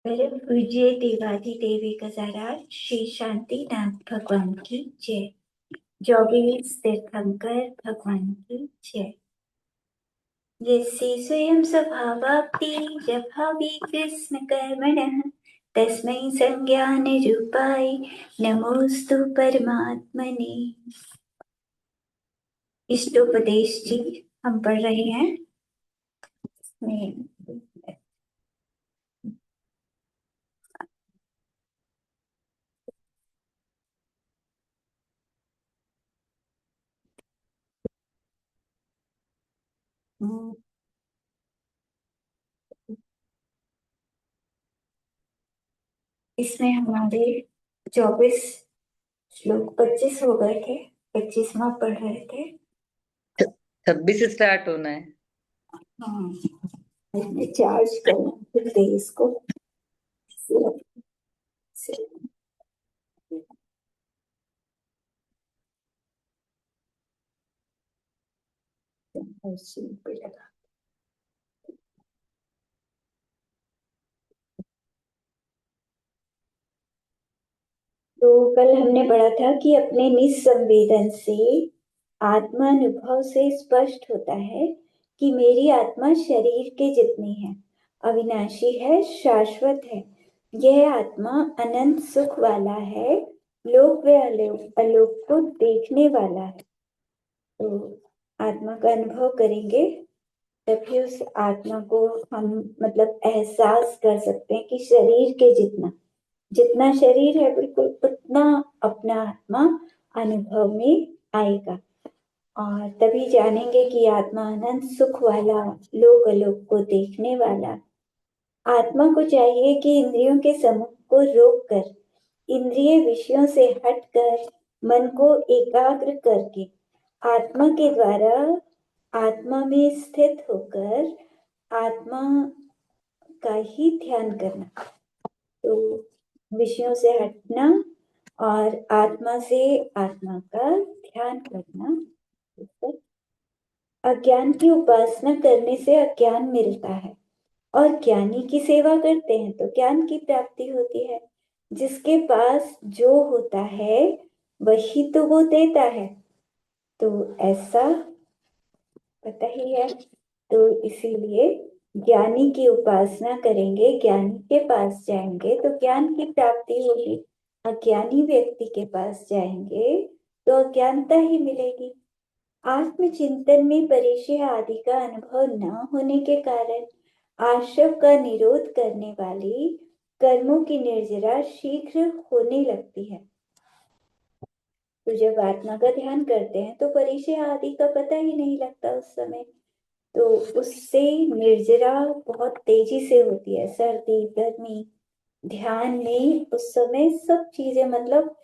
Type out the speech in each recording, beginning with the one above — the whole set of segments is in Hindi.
परम पूज्य देवादी देवी गजाराज श्री शांतिनाथ भगवान की जय। जोगेश तीर्थंकर भगवान की जय। यस्य स्वयं स्वभावाप्ति जभावि कृष्ण कर्मणः तस्मै संज्ञान रूपाय नमोस्तु परमात्मने। इष्टोपदेश जी हम पढ़ रहे हैं। इसमें हमारे 24 श्लोक 25 हो गए थे। 25वां पढ़ रहे थे। 26 स्टार्ट होना है। हाँ, इसमें चार्ज करना फिर दे इसको। पे लगा। तो कल हमने पढ़ा था कि अपने निसंवेदन से आत्मानुभव से स्पष्ट होता है कि मेरी आत्मा शरीर के जितनी है, अविनाशी है, शाश्वत है। यह आत्मा अनंत सुख वाला है, लोक व अलोक को देखने वाला है। तो आत्मा का अनुभव करेंगे तभी उस आत्मा को हम मतलब एहसास कर सकते हैं कि शरीर के जितना जितना शरीर है बिल्कुल उतना अपना आत्मा अनुभव में आएगा और तभी जानेंगे कि आत्मा अनंत सुख वाला, लोक अलोक को देखने वाला। आत्मा को चाहिए कि इंद्रियों के समूह को रोककर, इंद्रिय विषयों से हटकर मन को एकाग्र करके आत्मा के द्वारा आत्मा में स्थित होकर आत्मा का ही ध्यान करना। तो विषयों से हटना और आत्मा से आत्मा का ध्यान करना। अज्ञान की उपासना करने से अज्ञान मिलता है और ज्ञानी की सेवा करते हैं तो ज्ञान की प्राप्ति होती है। जिसके पास जो होता है वही तो वो देता है, तो ऐसा पता ही है। तो इसीलिए ज्ञानी की उपासना करेंगे, ज्ञानी के पास जाएंगे तो ज्ञान की प्राप्ति होगी। अज्ञानी व्यक्ति के पास जाएंगे तो अज्ञानता ही मिलेगी। आत्मचिंतन में परिचय आदि का अनुभव न होने के कारण आश्रव का निरोध करने वाली कर्मों की निर्जरा शीघ्र होने लगती है। तो जब आत्मा का ध्यान करते हैं तो परिचय आदि का पता ही नहीं लगता उस समय। तो उससे निर्जरा बहुत तेजी से होती है। सर्दी गर्मी ध्यान में उस समय सब चीजें मतलब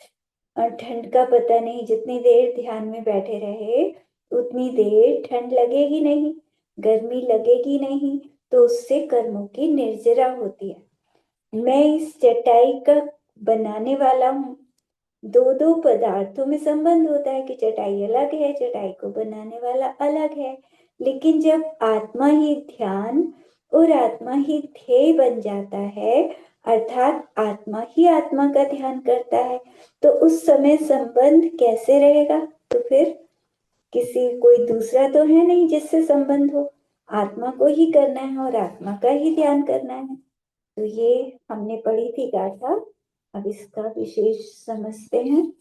ठंड का पता नहीं, जितनी देर ध्यान में बैठे रहे उतनी देर ठंड लगेगी नहीं, गर्मी लगेगी नहीं। तो उससे कर्मों की निर्जरा होती है। मैं इस चटाई का बनाने वाला हूँ। दो दो पदार्थों में संबंध होता है कि चटाई अलग है, चटाई को बनाने वाला अलग है। लेकिन जब आत्मा ही ध्यान और आत्मा ही ध्येय बन जाता है, अर्थात आत्मा ही आत्मा का ध्यान करता है, तो उस समय संबंध कैसे रहेगा? तो फिर किसी कोई दूसरा तो है नहीं जिससे संबंध हो, आत्मा को ही करना है और आत्मा का ही ध्यान करना है। तो ये हमने पढ़ी थी गाथा, अब इसका विशेष समझते हैं।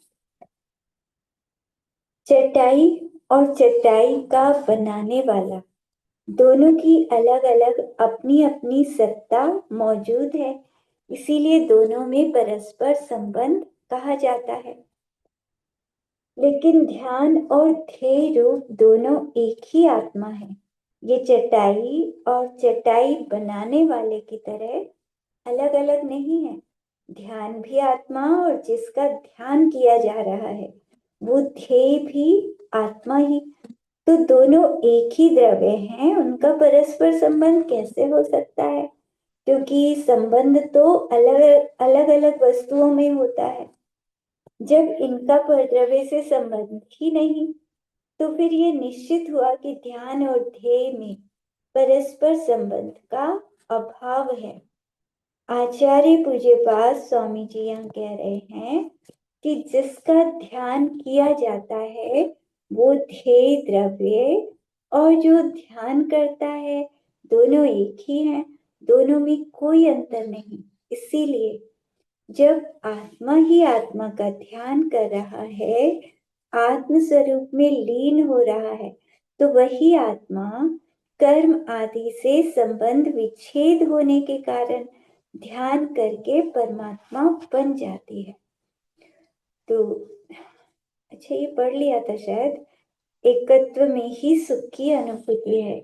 चटाई और चटाई का बनाने वाला दोनों की अलग अलग अपनी अपनी सत्ता मौजूद है, इसीलिए दोनों में परस्पर संबंध कहा जाता है। लेकिन ध्यान और ध्येय रूप दोनों एक ही आत्मा है। ये चटाई और चटाई बनाने वाले की तरह अलग अलग नहीं है। ध्यान भी आत्मा और जिसका ध्यान किया जा रहा है वो ध्येय भी आत्मा ही। तो दोनों एक ही द्रव्य हैं, उनका परस्पर संबंध कैसे हो सकता है? क्योंकि संबंध तो अलग अलग अलग वस्तुओं में होता है। जब इनका परद्रव्य से संबंध ही नहीं तो फिर ये निश्चित हुआ कि ध्यान और ध्येय में परस्पर संबंध का अभाव है। आचार्य पूज्यपाद स्वामी जी यहाँ कह रहे हैं कि जिसका ध्यान किया जाता है वो ध्येय द्रव्य, और जो ध्यान करता है दोनों एक ही हैं, दोनों में कोई अंतर नहीं। इसीलिए जब आत्मा ही आत्मा का ध्यान कर रहा है, आत्म स्वरूप में लीन हो रहा है, तो वही आत्मा कर्म आदि से संबंध विच्छेद होने के कारण ध्यान करके परमात्मा बन जाती है। तो अच्छा, ये पढ़ लिया था शायद, एकत्व में ही सुख की अनुभूति है।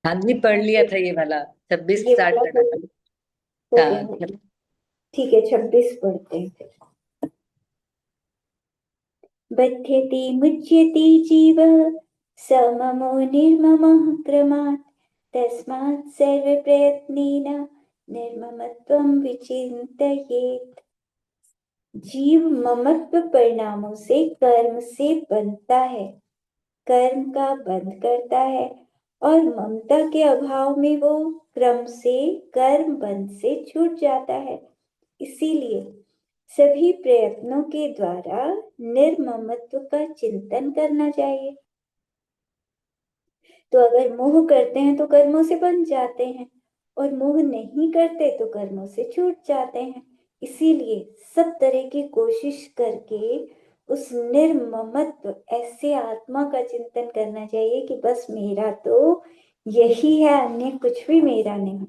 हाँ जी, पढ़ लिया था ये वाला। 26 ये स्टार्ट वाला करना था। हो गया, हो हाँ। गया। ठीक है, 26 पढ़ते हैं फिर। बध्यते मुच्यते जीवः सममो निर्ममः क्रमात् तस्मात् सर्वप्रयत्नेन निर्ममत्वं विचिन्तयेत्। जीव ममत्व परिणामों से कर्म से बनता है, कर्म का बंध करता है, और ममता के अभाव में वो क्रम से कर्म बंध से छूट जाता है। इसीलिए सभी प्रयत्नों के द्वारा निर्ममत्व का चिंतन करना चाहिए। तो अगर मोह करते हैं तो कर्मों से बंध जाते हैं, और मोह नहीं करते तो कर्मों से छूट जाते हैं। इसीलिए सब तरह की कोशिश करके उस निर्ममत्व, ऐसे आत्मा का चिंतन करना चाहिए कि बस मेरा तो यही है, अन्य कुछ भी मेरा नहीं।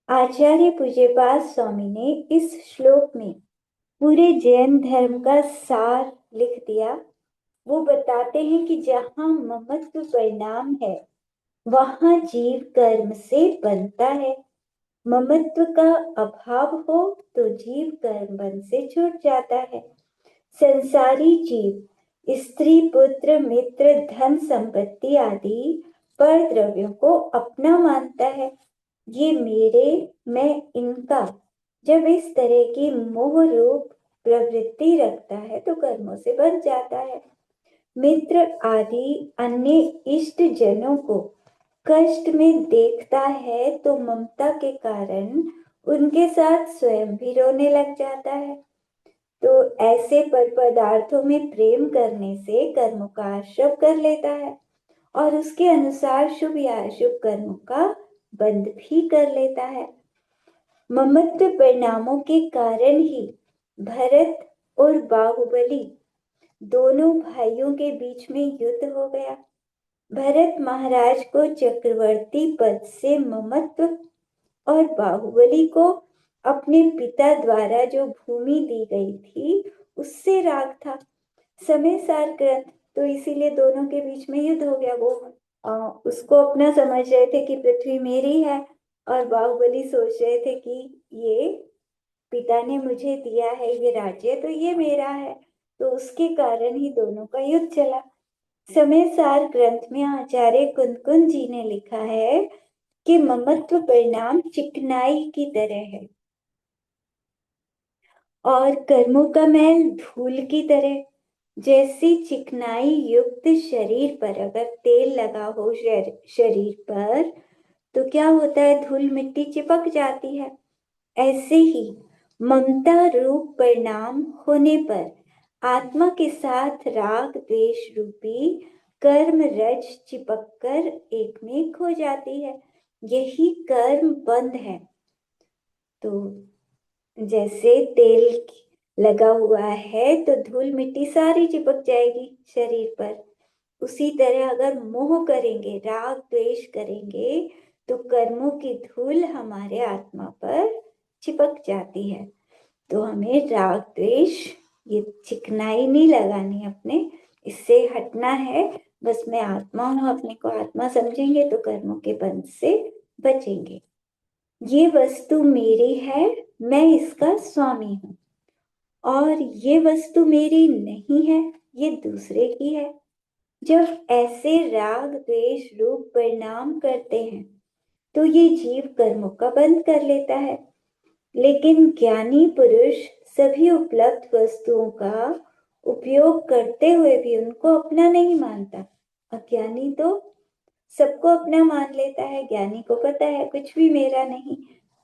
आचार्य पूज्यपाद स्वामी ने इस श्लोक में पूरे जैन धर्म का सार लिख दिया। वो बताते हैं कि जहाँ ममत्व परिणाम है वहां जीव कर्म से बनता है, ममत्व का अभाव हो तो जीव कर्म बंध से छूट जाता है। संसारी जीव स्त्री पुत्र मित्र धन संपत्ति आदि पर द्रव्यों को अपना मानता है। ये मेरे, मैं इनका, जब इस तरह की मोह रूप प्रवृत्ति रखता है तो कर्मों से बन जाता है। मित्र आदि अन्य इष्ट जनों को कष्ट में देखता है तो ममता के कारण उनके साथ स्वयं भी रोने लग जाता है। तो ऐसे पर पदार्थों में प्रेम करने से कर्मों का आश्रय कर लेता है, और उसके अनुसार शुभ या अशुभ कर्मों का बंध भी कर लेता है। ममत्व परिणामों के कारण ही भरत और बाहुबली दोनों भाइयों के बीच में युद्ध हो गया। भरत महाराज को चक्रवर्ती पद से ममत्व, और बाहुबली को अपने पिता द्वारा जो भूमि दी गई थी उससे राग था। समय सार ग्रंथ, तो इसीलिए दोनों के बीच में युद्ध हो गया। वो उसको अपना समझ रहे थे कि पृथ्वी मेरी है, और बाहुबली सोच रहे थे कि ये पिता ने मुझे दिया है ये राज्य, तो ये मेरा है। तो उसके कारण ही दोनों का युद्ध चला। समय सार ग्रंथ में आचार्य कुंद जी ने लिखा है कि ममत्व परिणाम चिकनाई की तरह है, और कर्मों का मैल धूल की तरह। जैसी चिकनाई युक्त शरीर पर अगर तेल लगा हो शरीर पर, तो क्या होता है, धूल मिट्टी चिपक जाती है। ऐसे ही ममता रूप परिणाम होने पर आत्मा के साथ राग द्वेष रूपी कर्म रज चिपककर एक में खो जाती है। यही कर्म बंध है। तो जैसे तेल लगा हुआ है तो धूल मिट्टी सारी चिपक जाएगी शरीर पर, उसी तरह अगर मोह करेंगे, राग द्वेष करेंगे, तो कर्मों की धूल हमारे आत्मा पर चिपक जाती है। तो हमें राग द्वेष, ये चिकनाई नहीं लगानी अपने, इससे हटना है। बस मैं आत्मा हूं, अपने को आत्मा समझेंगे तो कर्मों के बंध से बचेंगे। ये वस्तु मेरी है, मैं इसका स्वामी हूं, और ये वस्तु मेरी नहीं है, ये दूसरे की है। जब ऐसे राग द्वेष रूप परिणाम करते हैं तो ये जीव कर्मों का बंध कर लेता है। लेकिन ज्ञानी पुरुष सभी उपलब्ध वस्तुओं का उपयोग करते हुए भी उनको अपना नहीं मानता। अज्ञानी तो सबको अपना मान लेता है, ज्ञानी को पता है कुछ भी मेरा नहीं,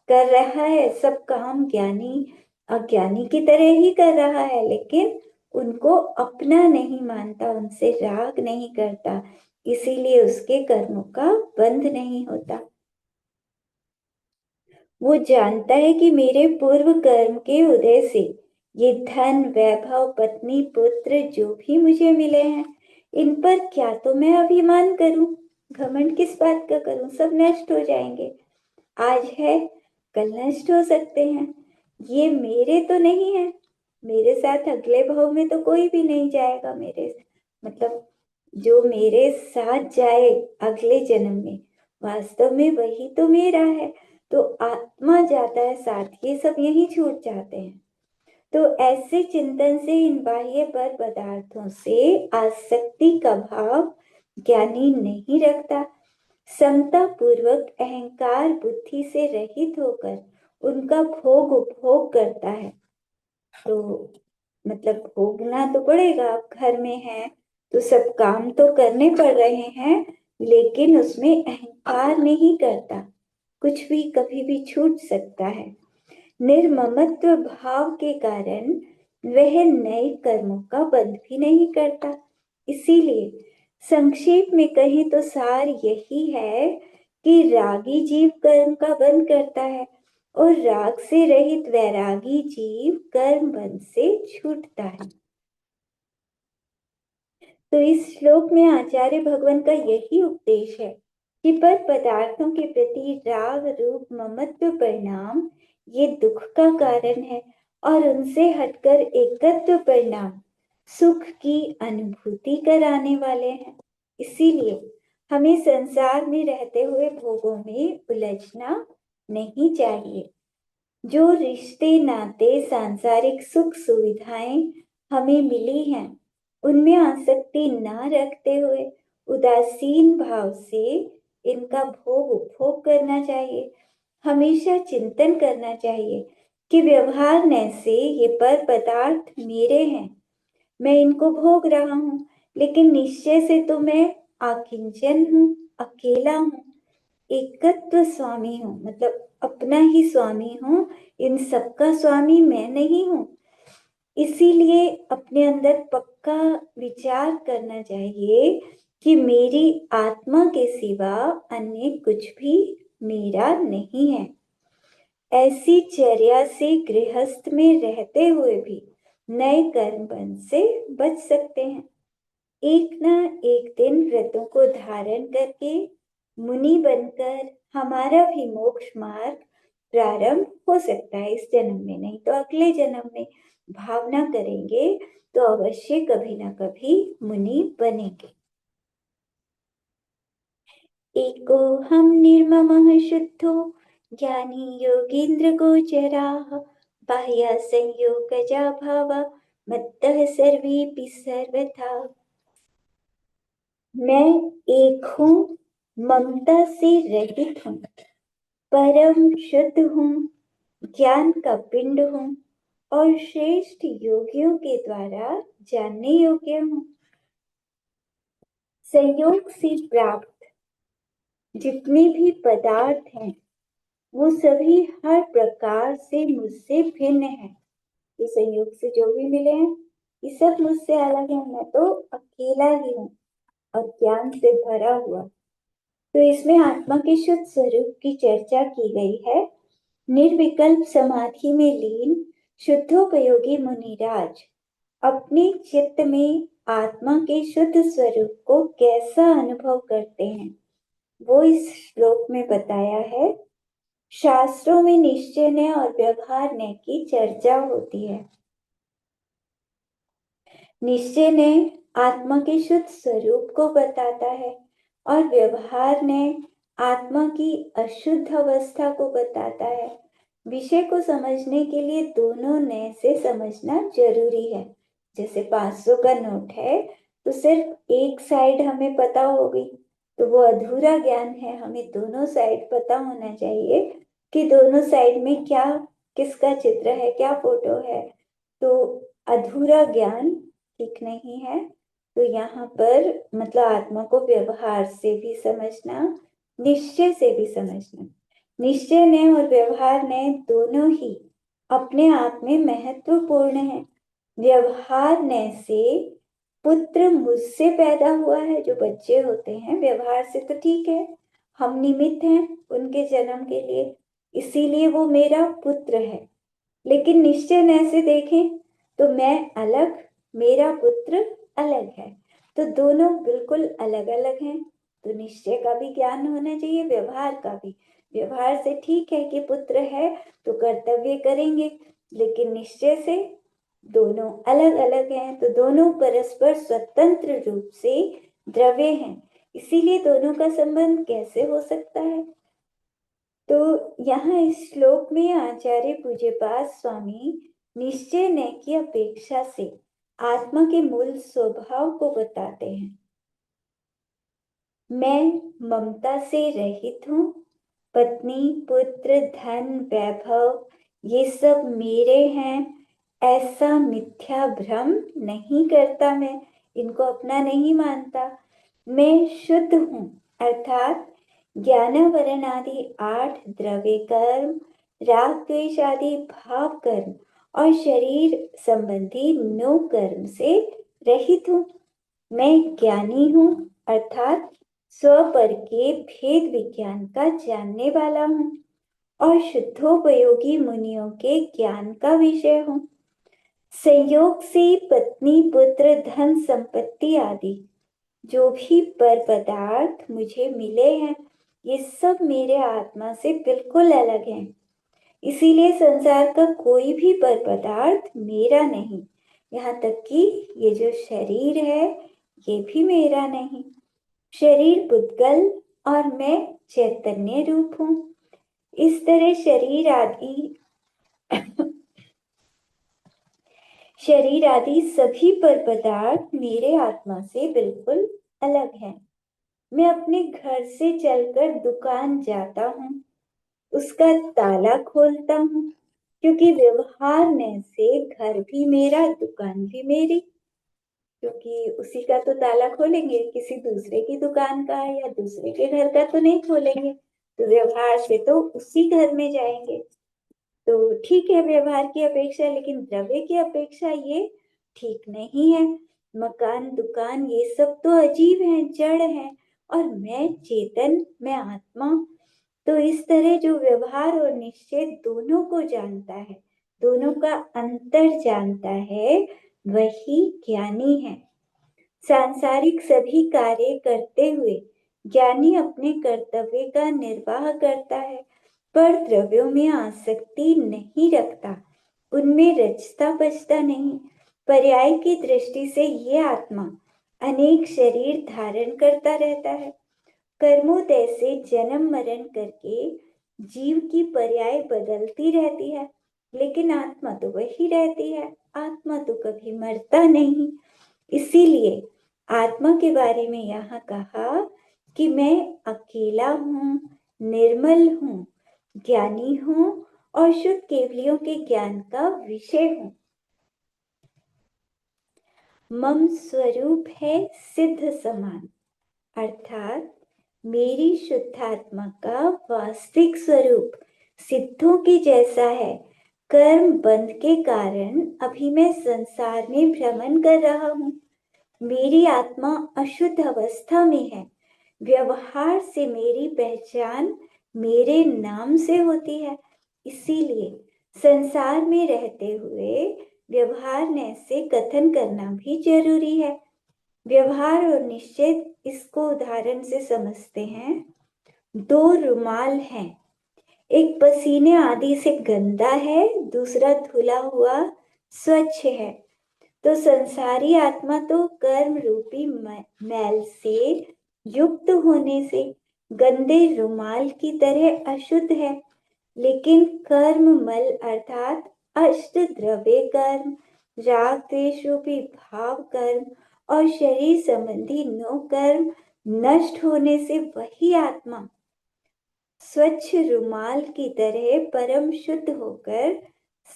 कर रहा है सब काम ज्ञानी अज्ञानी की तरह ही कर रहा है, लेकिन उनको अपना नहीं मानता, उनसे राग नहीं करता, इसीलिए उसके कर्मों का बंध नहीं होता। वो जानता है कि मेरे पूर्व कर्म के उदय से ये धन वैभव पत्नी पुत्र जो भी मुझे मिले हैं, इन पर क्या तो मैं अभिमान करूं, घमंड किस बात का करूं, सब नष्ट हो जाएंगे। आज है कल नष्ट हो सकते हैं, ये मेरे तो नहीं है, मेरे साथ अगले भाव में तो कोई भी नहीं जाएगा, मेरे मतलब जो मेरे साथ जाए अगले जन्म में, वास्तव में वही तो मेरा है। तो आत्मा जाता है साथ, ये सब यही छूट जाते हैं। तो ऐसे चिंतन से इन बाह्य पर पदार्थों से आसक्ति का भाव ज्ञानी नहीं रखता, समता पूर्वक अहंकार बुद्धि से रहित होकर उनका भोग उपभोग करता है। तो मतलब भोगना तो पड़ेगा, आप घर में हैं तो सब काम तो करने पड़ रहे हैं, लेकिन उसमें अहंकार नहीं करता, कुछ भी कभी भी छूट सकता है। निर्ममत्व भाव के कारण वह नए कर्मों का बंध भी नहीं करता। इसीलिए संक्षेप में कहें तो सार यही है कि रागी जीव कर्म का बंध करता है और राग से रहित वैरागी जीव कर्म बंध से छूटता है। तो इस श्लोक में आचार्य भगवान का यही उपदेश है कि पर पदार्थों के प्रति राग रूप ममत्व परिणाम ये दुख का कारण है, और उनसे हटकर एकत्व परिणाम सुख की अनुभूति कराने वाले हैं। इसीलिए हमें संसार में रहते हुए भोगों में उलझना नहीं चाहिए। जो रिश्ते नाते सांसारिक सुख सुविधाएं हमें मिली हैं, उनमें आसक्ति न रखते हुए उदासीन भाव से इनका भोग उपभोग करना चाहिए। हमेशा चिंतन करना चाहिए कि व्यवहार न से ये पर पदार्थ मेरे हैं, मैं इनको भोग रहा हूँ, लेकिन निश्चय से तो मैं अकिंचन हूँ, अकेला हूँ, एकत्व स्वामी हूँ, मतलब अपना ही स्वामी हूँ, इन सबका स्वामी मैं नहीं हूँ। इसीलिए अपने अंदर पक्का विचार करना चाहिए कि मेरी आत्मा के सिवा अन्य कुछ भी मेरा नहीं है। ऐसी चर्या से गृहस्थ में रहते हुए भी नए कर्म बंध से बच सकते हैं। एक न एक दिन व्रतों को धारण करके मुनि बनकर हमारा भी मोक्ष मार्ग प्रारंभ हो सकता है, इस जन्म में नहीं तो अगले जन्म में भावना करेंगे तो अवश्य कभी ना कभी मुनि बनेंगे। एको हम निर्ममः शुद्धो ज्ञानी योगींद्र गोचराः बाह्य संयोगजा भावा मत्तः सर्वेपि सर्वथा। मैं एक हूँ, ममता से रहित हूँ, परम शुद्ध हूँ, ज्ञान का पिंड हूँ और श्रेष्ठ योगियों के द्वारा जानने योग्य हूँ। संयोग से प्राप्त जितने भी पदार्थ हैं वो सभी हर प्रकार से मुझसे भिन्न हैं। ये संयोग से जो भी मिले हैं ये सब मुझसे अलग है, मैं तो अकेला ही हूँ और ज्ञान से भरा हुआ। तो इसमें आत्मा के शुद्ध स्वरूप की चर्चा की गई है। निर्विकल्प समाधि में लीन शुद्धोपयोगी मुनिराज अपने चित्त में आत्मा के शुद्ध स्वरूप को कैसा अनुभव करते हैं वो इस श्लोक में बताया है। शास्त्रों में निश्चय ने और व्यवहार ने की चर्चा होती है। निश्चय ने आत्मा के शुद्ध स्वरूप को बताता है और व्यवहार ने आत्मा की अशुद्ध अवस्था को बताता है। विषय को समझने के लिए दोनों ने से समझना जरूरी है। जैसे 500 का नोट है तो सिर्फ एक साइड हमें पता होगी तो वो अधूरा ज्ञान है, हमें दोनों साइड पता होना चाहिए कि दोनों साइड में क्या किसका चित्र है, क्या फोटो है। तो अधूरा ज्ञान ठीक नहीं है। तो यहाँ पर मतलब आत्मा को व्यवहार से भी समझना, निश्चय से भी समझना। निश्चय ने और व्यवहार ने दोनों ही अपने आप में महत्वपूर्ण है। व्यवहार ने से पुत्र मुझसे पैदा हुआ है, जो बच्चे होते हैं व्यवहार से तो ठीक है, हम निमित्त हैं उनके जन्म के लिए, इसीलिए वो मेरा पुत्र है। लेकिन निश्चय न से देखें तो मैं अलग, मेरा पुत्र अलग है, तो दोनों बिल्कुल अलग अलग हैं। तो निश्चय का भी ज्ञान होना चाहिए, व्यवहार का भी। व्यवहार से ठीक है कि पुत्र है तो कर्तव्य करेंगे, लेकिन निश्चय से दोनों अलग अलग हैं, तो दोनों परस्पर स्वतंत्र रूप से द्रव्य हैं, इसीलिए दोनों का संबंध कैसे हो सकता है। तो यहाँ इस श्लोक में आचार्य पूज्यपाद स्वामी निश्चय ने की अपेक्षा से आत्मा के मूल स्वभाव को बताते हैं। मैं ममता से रहित हूँ, पत्नी पुत्र धन वैभव ये सब मेरे हैं, ऐसा मिथ्या भ्रम नहीं करता, मैं इनको अपना नहीं मानता। मैं शुद्ध हूँ, अर्थात ज्ञान वरण आदि 8 द्रव्य कर्म, राग द्वेष आदि भाव कर्म और शरीर संबंधी 9 कर्म से रहित हूँ। मैं ज्ञानी हूँ, अर्थात स्व पर के भेद विज्ञान का जानने वाला हूँ और शुद्धोपयोगी मुनियों के ज्ञान का विषय हूँ। संयोग से पत्नी पुत्र धन संपत्ति आदि जो भी पर पदार्थ मुझे मिले हैं, ये सब मेरे आत्मा से बिल्कुल अलग हैं। इसीलिए संसार का कोई भी पर पदार्थ मेरा नहीं, यहाँ तक कि ये जो शरीर है ये भी मेरा नहीं। शरीर पुद्गल और मैं चैतन्य रूप हूँ। इस तरह शरीर आदि सभी पर पदार्थ मेरे आत्मा से बिल्कुल अलग हैं। मैं अपने घर से चलकर दुकान जाता हूँ, उसका ताला खोलता हूँ, क्योंकि व्यवहार में से घर भी मेरा दुकान भी मेरी, क्योंकि उसी का तो ताला खोलेंगे, किसी दूसरे की दुकान का या दूसरे के घर का तो नहीं खोलेंगे, तो व्यवहार से तो उसी घर में जाएंगे। तो ठीक है व्यवहार की अपेक्षा, लेकिन द्रव्य की अपेक्षा ये ठीक नहीं है। मकान दुकान ये सब तो अजीब है, जड़ है, और मैं चेतन, मैं आत्मा। तो इस तरह जो व्यवहार और निश्चय दोनों को जानता है, दोनों का अंतर जानता है, वही ज्ञानी है। सांसारिक सभी कार्य करते हुए ज्ञानी अपने कर्तव्य का निर्वाह करता है, पर द्रव्यों में आसक्ति नहीं रखता, उनमें रचता बचता नहीं। पर्याय की दृष्टि से ये आत्मा अनेक शरीर धारण करता रहता है, कर्मोदय से जन्म मरण करके जीव की पर्याय बदलती रहती है, लेकिन आत्मा तो वही रहती है, आत्मा तो कभी मरता नहीं। इसीलिए आत्मा के बारे में यहाँ कहा कि मैं अकेला हूँ, निर्मल हूँ, ज्ञानी हूँ और शुद्ध केवलियों के ज्ञान का विषय हूँ। मम स्वरूप है सिद्ध समान, अर्थात मेरी शुद्धात्मा का वास्तविक स्वरूप सिद्धों के जैसा है। कर्म बंध के कारण अभी मैं संसार में भ्रमण कर रहा हूँ, मेरी आत्मा अशुद्ध अवस्था में है। व्यवहार से मेरी पहचान मेरे नाम से होती है, इसीलिए संसार में रहते हुए व्यवहार ने से कथन करना भी जरूरी है। व्यवहार और निश्चय इसको उदाहरण से समझते हैं। 2 रुमाल हैं, एक पसीने आदि से गंदा है, दूसरा धुला हुआ स्वच्छ है। तो संसारी आत्मा तो कर्म रूपी मैल से युक्त होने से गंदे रुमाल की तरह अशुद्ध है, लेकिन कर्म मल अर्थात अष्ट द्रव्य कर्म, राग द्वेष रूपी भाव कर्म और शरीर संबंधी 9 कर्म नष्ट होने से वही आत्मा स्वच्छ रुमाल की तरह परम शुद्ध होकर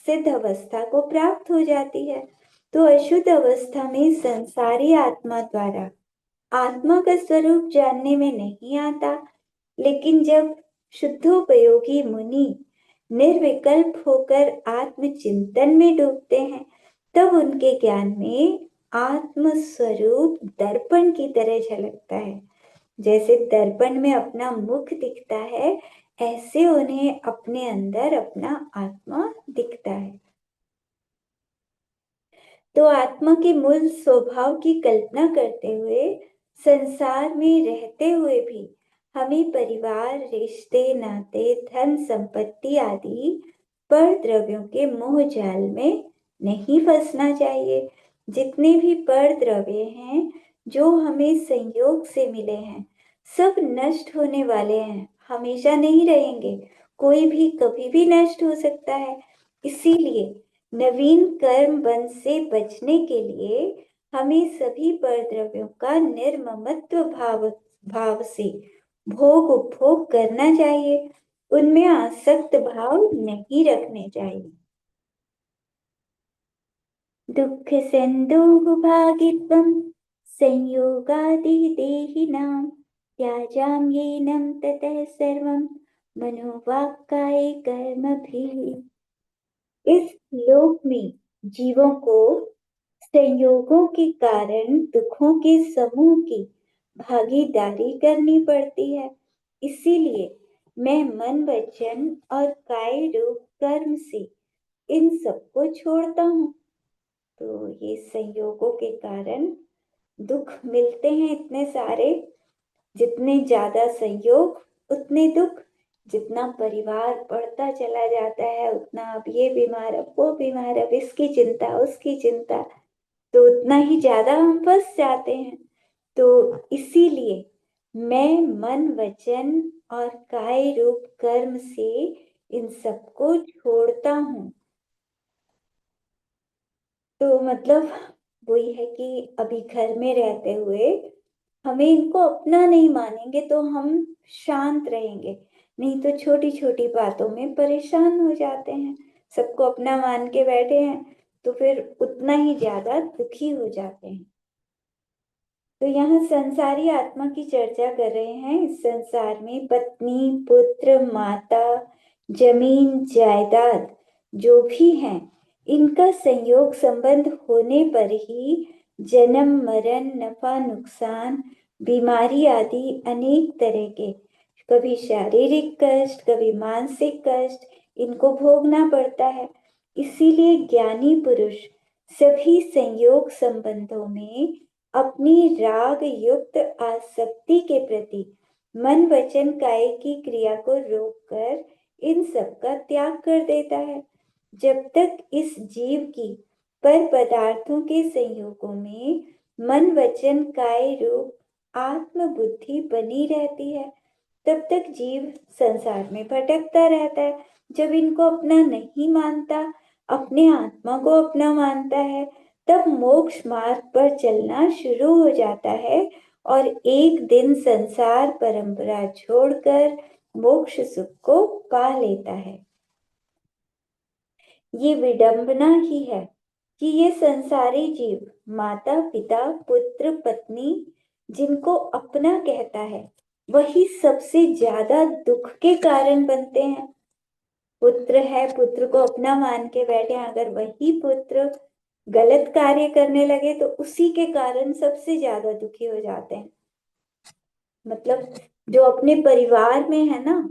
सिद्ध अवस्था को प्राप्त हो जाती है। तो अशुद्ध अवस्था में संसारी आत्मा द्वारा आत्मा का स्वरूप जानने में नहीं आता, लेकिन जब शुद्धोपयोगी मुनि निर्विकल्प होकर आत्मचिंतन में डूबते हैं, तब उनके ज्ञान में आत्म स्वरूप दर्पण की तरह झलकता है। जैसे दर्पण में अपना मुख दिखता है, ऐसे उन्हें अपने अंदर अपना आत्मा दिखता है। तो आत्मा के मूल स्वभाव की कल्पना करते हुए संसार में रहते हुए भी हमें परिवार, रिश्ते, नाते, धन संपत्ति आदि पर द्रव्यों के मोह जाल में नहीं फंसना चाहिए। जितने भी पर द्रव्य हैं जो हमें संयोग से मिले हैं, सब नष्ट होने वाले हैं, हमेशा नहीं रहेंगे। कोई भी कभी भी नष्ट हो सकता है। इसीलिए नवीन कर्म बंध से बचने के लिए हमें सभी पर द्रव्यों का निर्ममत्व भाव से भोग उपभोग करना चाहिए, उनमें आसक्त भाव नहीं रखने चाहिए। दुःख संदोह भागित्वं संयोगादिदेहिनां त्याजाम्येनं ततः सर्वं मनोवाक्काये कर्मभिः। इस लोक में जीवों को संयोगों के कारण दुखों के समूह की भागीदारी करनी पड़ती है। इसीलिए मैं मन, वचन और काय रूप कर्म से इन सबको छोड़ता हूँ। तो ये संयोगों के कारण दुख मिलते हैं इतने सारे। जितने ज्यादा संयोग उतने दुख। जितना परिवार बढ़ता चला जाता है, उतना अब ये बीमार, अब वो बीमार, अब इसकी चिंता, उसकी चिंता, तो उतना ही ज्यादा हम फंस जाते हैं। तो इसीलिए मैं मन, वचन और काय रूप कर्म से इन सबको छोड़ता हूँ। तो मतलब वही है कि अभी घर में रहते हुए हमें इनको अपना नहीं मानेंगे तो हम शांत रहेंगे, नहीं तो छोटी छोटी बातों में परेशान हो जाते हैं। सबको अपना मान के बैठे हैं तो फिर उतना ही ज्यादा दुखी हो जाते हैं। तो यहाँ संसारी आत्मा की चर्चा कर रहे हैं। इस संसार में पत्नी, पुत्र, माता, जमीन, जायदाद जो भी हैं, इनका संयोग संबंध होने पर ही जन्म, मरण, नफा, नुकसान, बीमारी आदि अनेक तरह के, कभी शारीरिक कष्ट, कभी मानसिक कष्ट, इनको भोगना पड़ता है। इसीलिए ज्ञानी पुरुष सभी संयोग संबंधों में अपनी राग युक्त आसक्ति के प्रति मन, वचन, काय की क्रिया को रोककर इन सब का त्याग कर देता है। जब तक इस जीव की पर पदार्थों के संयोगों में मन, वचन, काय रूप आत्म बुद्धि बनी रहती है, तब तक जीव संसार में भटकता रहता है। जब इनको अपना नहीं मानता, अपने आत्मा को अपना मानता है, तब मोक्ष मार्ग पर चलना शुरू हो जाता है और एक दिन संसार परंपरा छोड़कर मोक्ष सुख को पा लेता है। ये विडंबना ही है कि ये संसारी जीव माता, पिता, पुत्र, पत्नी जिनको अपना कहता है, वही सबसे ज्यादा दुख के कारण बनते हैं। पुत्र है, पुत्र को अपना मान के बैठे, अगर वही पुत्र गलत कार्य करने लगे तो उसी के कारण सबसे ज्यादा दुखी हो जाते हैं। मतलब जो अपने परिवार में है ना,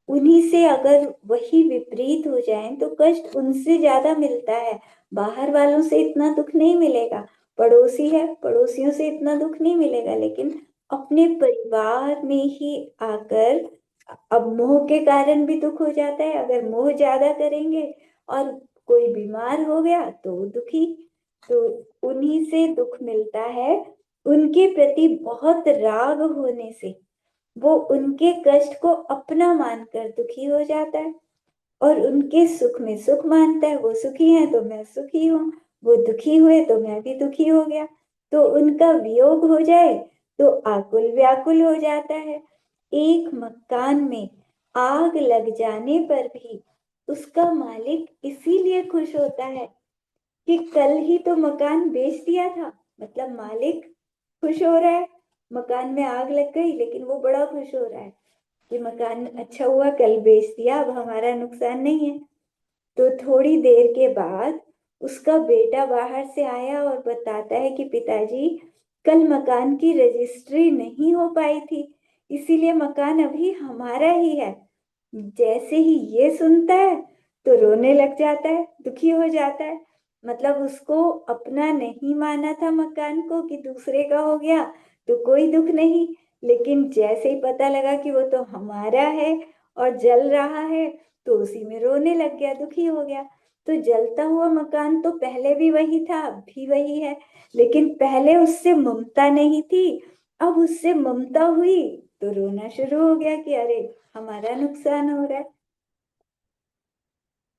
उन्हीं से अगर वही विपरीत हो जाए तो कष्ट उनसे ज्यादा मिलता है। बाहर वालों से इतना दुख नहीं मिलेगा, पड़ोसी है, पड़ोसियों से इतना दुख नहीं मिलेगा, लेकिन अपने परिवार में ही आकर अब मोह के कारण भी दुख हो जाता है। अगर मोह ज्यादा करेंगे और कोई बीमार हो गया तो दुखी, तो उन्हीं से दुख मिलता है। उनके प्रति बहुत राग होने से वो उनके कष्ट को अपना मानकर दुखी हो जाता है और उनके सुख में सुख मानता है। वो सुखी है तो मैं सुखी हूँ, वो दुखी हुए तो मैं भी दुखी हो गया। तो उनका वियोग हो जाए तो आकुल व्याकुल हो जाता है। एक मकान में आग लग जाने पर भी उसका मालिक इसीलिए खुश होता है कि कल ही तो मकान बेच दिया था, मतलब मालिक खुश हो रहा है, मकान में आग लग गई लेकिन वो बड़ा खुश हो रहा है कि मकान अच्छा हुआ, कल बेच दिया, अब हमारा नुकसान नहीं है। तो थोड़ी देर के बाद उसका बेटा बाहर से आया और बताता है कि पिताजी, कल मकान की रजिस्ट्री नहीं हो पाई थी, इसीलिए मकान अभी हमारा ही है। जैसे ही ये सुनता है तो रोने लग जाता है, दुखी हो जाता है। मतलब उसको अपना नहीं माना था मकान को कि दूसरे का हो गया तो कोई दुख नहीं, लेकिन जैसे ही पता लगा कि वो तो हमारा है और जल रहा है तो उसी में रोने लग गया, दुखी हो गया। तो जलता हुआ मकान तो पहले भी वही था, अब भी वही है, लेकिन पहले उससे ममता नहीं थी, अब उससे ममता हुई तो रोना शुरू हो गया कि अरे हमारा नुकसान हो रहा है।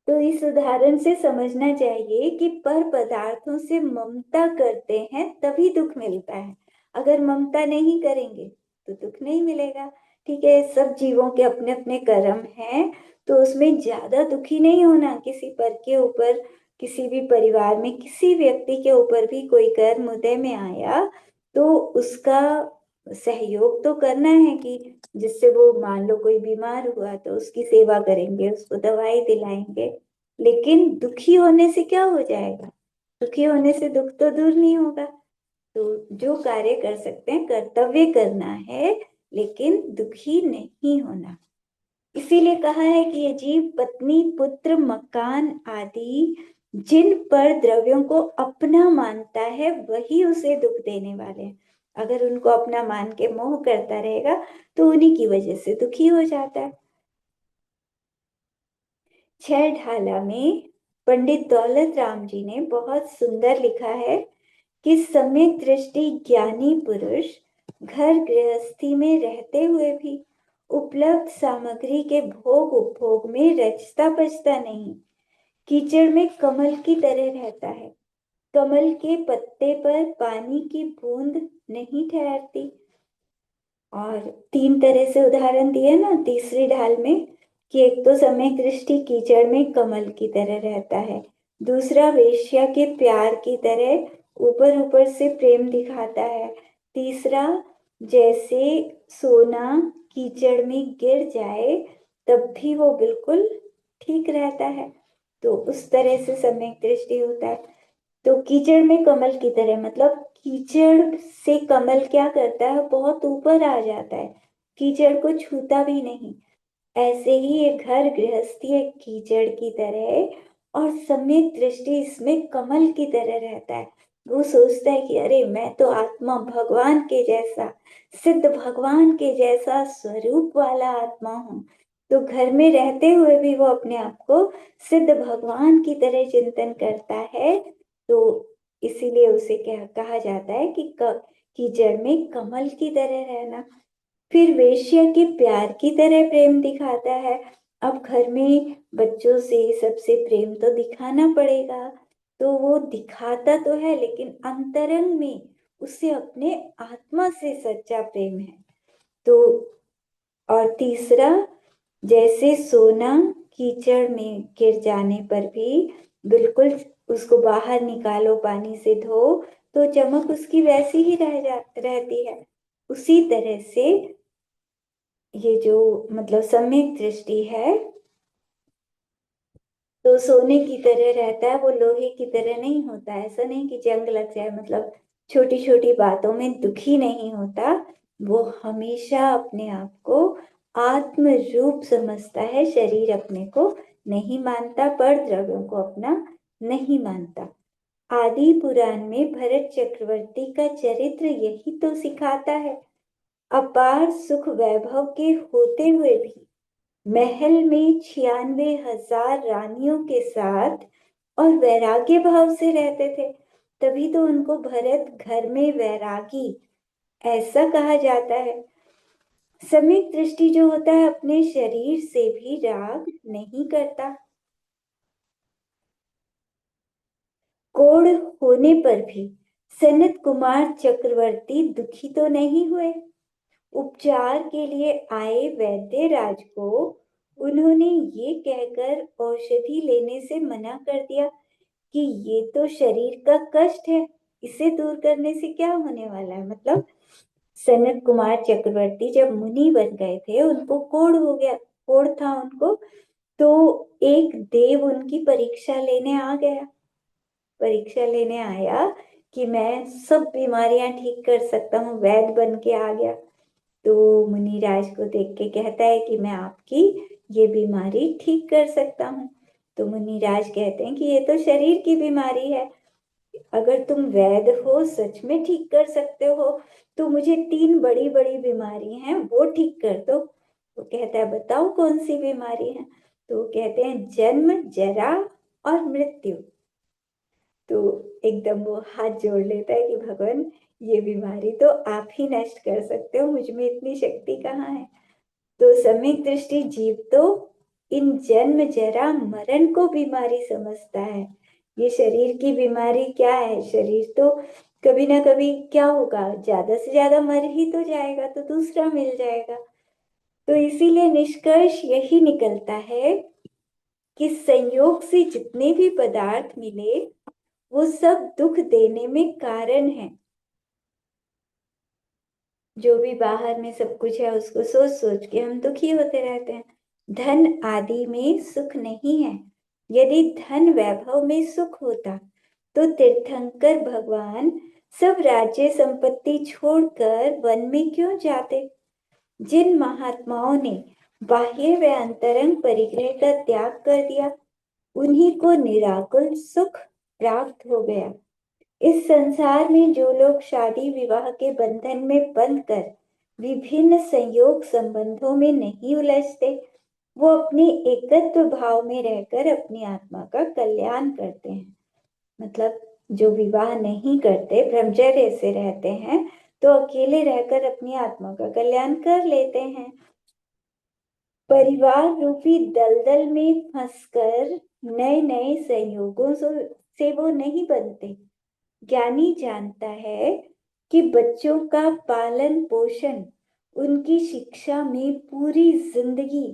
तो इस उदाहरण से समझना चाहिए कि पर पदार्थों से ममता करते हैं तभी दुख मिलता है, अगर ममता नहीं करेंगे तो दुख नहीं मिलेगा। ठीक है, सब जीवों के अपने अपने कर्म हैं, तो उसमें ज्यादा दुखी नहीं होना किसी पर के ऊपर। किसी भी परिवार में किसी व्यक्ति के ऊपर भी कोई कर्म उदय में आया तो उसका सहयोग तो करना है कि जिससे वो, मान लो कोई बीमार हुआ तो उसकी सेवा करेंगे, उसको दवाई दिलाएंगे, लेकिन दुखी होने से क्या हो जाएगा? दुखी होने से दुख तो दूर नहीं होगा। तो जो कार्य कर सकते हैं कर्तव्य करना है, लेकिन दुखी नहीं होना। इसीलिए कहा है कि ये जीव पत्नी पुत्र मकान आदि जिन पर द्रव्यों को अपना मानता है वही उसे दुख देने वाले हैं। अगर उनको अपना मान के मोह करता रहेगा तो उन्हीं की वजह से दुखी हो जाता है। छह ढाला में पंडित दौलत राम जी ने बहुत सुंदर लिखा है कि सम्यक दृष्टि ज्ञानी पुरुष घर गृहस्थी में रहते हुए भी उपलब्ध सामग्री के भोग उपभोग में रचता बचता नहीं, कीचड़ में कमल की तरह रहता है। कमल के पत्ते पर पानी की बूंद नहीं ठहरती। और तीन तरह से उदाहरण दिए ना तीसरी ढाल में, कि एक तो सम्यक दृष्टि कीचड़ में कमल की तरह रहता है, दूसरा वेश्या के प्यार की तरह ऊपर ऊपर से प्रेम दिखाता है, तीसरा जैसे सोना कीचड़ में गिर जाए तब भी वो बिल्कुल ठीक रहता है, तो उस तरह से सम्यक दृष्टि होता है। तो कीचड़ में कमल की तरह, मतलब कीचड़ से कमल क्या करता है, बहुत ऊपर आ जाता है, कीचड़ को छूता भी नहीं। ऐसे ही ये घर गृहस्थी एक कीचड़ की तरह है और सम्यक दृष्टि इसमें कमल की तरह रहता है। वो सोचता है कि अरे मैं तो आत्मा भगवान के जैसा, सिद्ध भगवान के जैसा स्वरूप वाला आत्मा हूँ। तो घर में रहते हुए भी वो अपने आप को सिद्ध भगवान की तरह चिंतन करता है। तो इसीलिए उसे क्या कहा जाता है कि कीचड़ में कमल की तरह रहना। फिर वेश्या के प्यार की तरह प्रेम दिखाता है। अब घर में बच्चों से सबसे प्रेम तो दिखाना पड़ेगा, तो वो दिखाता तो है लेकिन अंतरंग में उसे अपने आत्मा से सच्चा प्रेम है। तो और तीसरा, जैसे सोना कीचड़ में गिर जाने पर भी बिल्कुल उसको बाहर निकालो, पानी से धो तो चमक उसकी वैसी ही रहती है। उसी तरह से ये जो मतलब सम्यक दृष्टि है तो सोने की तरह रहता है, वो लोहे की तरह नहीं होता। ऐसा नहीं कि जंग लग जाए, मतलब छोटी छोटी बातों में दुखी नहीं होता। वो हमेशा अपने आप को आत्म रूप समझता है, शरीर अपने को नहीं मानता, पर द्रव्यों को अपना नहीं मानता। आदि पुराण में भरत चक्रवर्ती का चरित्र यही तो सिखाता है। अपार सुख वैभव के होते हुए भी महल में 96,000 रानियों के साथ और वैराग्य भाव से रहते थे, तभी तो उनको भरत घर में वैरागी ऐसा कहा जाता है। सम्यक दृष्टि जो होता है अपने शरीर से भी राग नहीं करता। कोढ़ होने पर भी सनत कुमार चक्रवर्ती दुखी तो नहीं हुए। उपचार के लिए आए वैद्य राज को उन्होंने ये कहकर औषधि लेने से मना कर दिया कि ये तो शरीर का कष्ट है, इसे दूर करने से क्या होने वाला है। मतलब सनत कुमार चक्रवर्ती जब मुनि बन गए थे, उनको कोढ़ हो गया, कोढ़ था उनको, तो एक देव उनकी परीक्षा लेने आ गया, परीक्षा लेने आया कि मैं सब बीमारियां ठीक कर सकता हूँ, वैद्य बन के आ गया। तो मुनिराज को देख के कहता है कि मैं आपकी ये बीमारी ठीक कर सकता हूँ। तो मुनिराज कहते हैं कि ये तो शरीर की बीमारी है, अगर तुम वैद्य हो, सच में ठीक कर सकते हो, तो मुझे तीन बड़ी बड़ी बीमारी हैं, वो ठीक कर दो। वो कहता है बताओ कौन सी बीमारी है। तो वो कहते हैं जन्म, जरा और मृत्यु। तो एकदम वो हाथ जोड़ लेता है कि भगवान, ये बीमारी तो आप ही नष्ट कर सकते हो, मुझ में इतनी शक्ति कहाँ है। तो सम्यक दृष्टि जीव तो इन जन्म जरा मरण को बीमारी समझता है। ये शरीर की बीमारी क्या है, शरीर तो कभी ना कभी क्या होगा, ज्यादा से ज्यादा मर ही तो जाएगा, तो दूसरा मिल जाएगा। तो इसीलिए निष्कर्ष यही निकलता है कि संयोग से जितने भी पदार्थ मिले, वो सब दुख देने में कारण है। जो भी बाहर में सब कुछ है, उसको सोच सोच के हम दुखी होते रहते हैं। धन आदि में सुख नहीं है। यदि धन वैभव में सुख होता, तो तीर्थंकर भगवान सब राज्य संपत्ति छोड़कर वन में क्यों जाते। जिन महात्माओं ने बाह्य व अंतरंग परिग्रह का त्याग कर दिया, उन्हीं को निराकुल सुख प्राप्त हो गया। इस संसार में जो लोग शादी विवाह के बंधन में बंधकर विभिन्न संयोग संबंधों में नहीं उलझते, वो अपने एकत्व भाव में रहकर अपनी आत्मा का कल्याण करते हैं। मतलब जो विवाह नहीं करते, ब्रह्मचर्य से रहते हैं, तो अकेले रहकर अपनी आत्मा का कल्याण कर लेते हैं। परिवार रूपी दलदल में फंसकर नए नए संयोगों से वो नहीं बनते। ज्ञानी जानता है कि बच्चों का पालन पोषण, उनकी शिक्षा में पूरी जिंदगी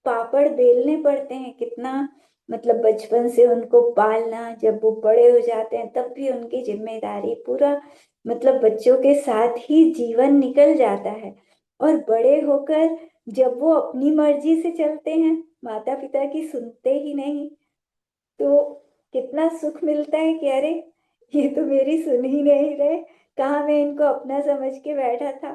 पापड़ बेलने पड़ते हैं। कितना मतलब बचपन से उनको पालना, जब वो बड़े हो जाते हैं तब भी उनकी जिम्मेदारी पूरा, मतलब बच्चों के साथ ही जीवन निकल जाता है। और बड़े होकर जब वो अपनी मर्जी से चलते हैं, माता पिता की सुनते ही नहीं, तो कितना सुख मिलता है कि अरे ये तो मेरी सुन ही नहीं रहे, कहाँ मैं इनको अपना समझ के बैठा था,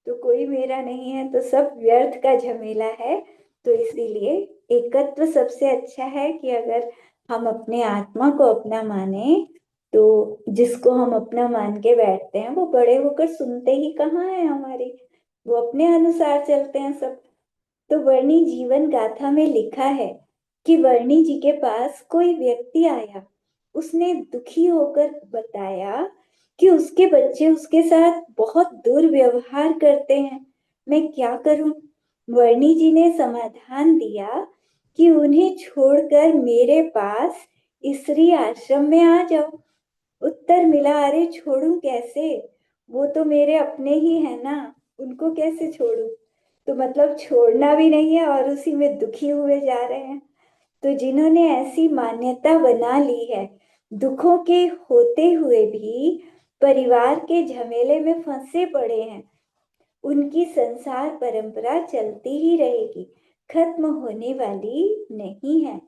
तो कोई मेरा नहीं है, तो सब व्यर्थ का झमेला है। तो इसीलिए एकत्व सबसे अच्छा है कि अगर हम अपने आत्मा को अपना माने, तो जिसको हम अपना मान के बैठते हैं, वो बड़े होकर सुनते ही कहाँ है हमारी, वो अपने अनुसार चलते हैं सब। तो वर्णी जीवन गाथा में लिखा है कि वर्णी जी के पास कोई व्यक्ति आया, उसने दुखी होकर बताया कि उसके बच्चे उसके साथ बहुत दुर्व्यवहार करते हैं, मैं क्या करूं। वर्णी जी ने समाधान दिया कि उन्हें छोड़कर मेरे पास स्त्री आश्रम में आ जाओ। उत्तर मिला, अरे छोड़ूं कैसे, वो तो मेरे अपने ही है ना, उनको कैसे छोड़ूं। तो मतलब छोड़ना भी नहीं है और उसी में दुखी हुए जा रहे हैं। तो जिन्होंने ऐसी मान्यता बना ली है, दुखों के होते हुए भी परिवार के झमेले में फंसे पड़े हैं, उनकी संसार परंपरा चलती ही रहेगी, खत्म होने वाली नहीं है।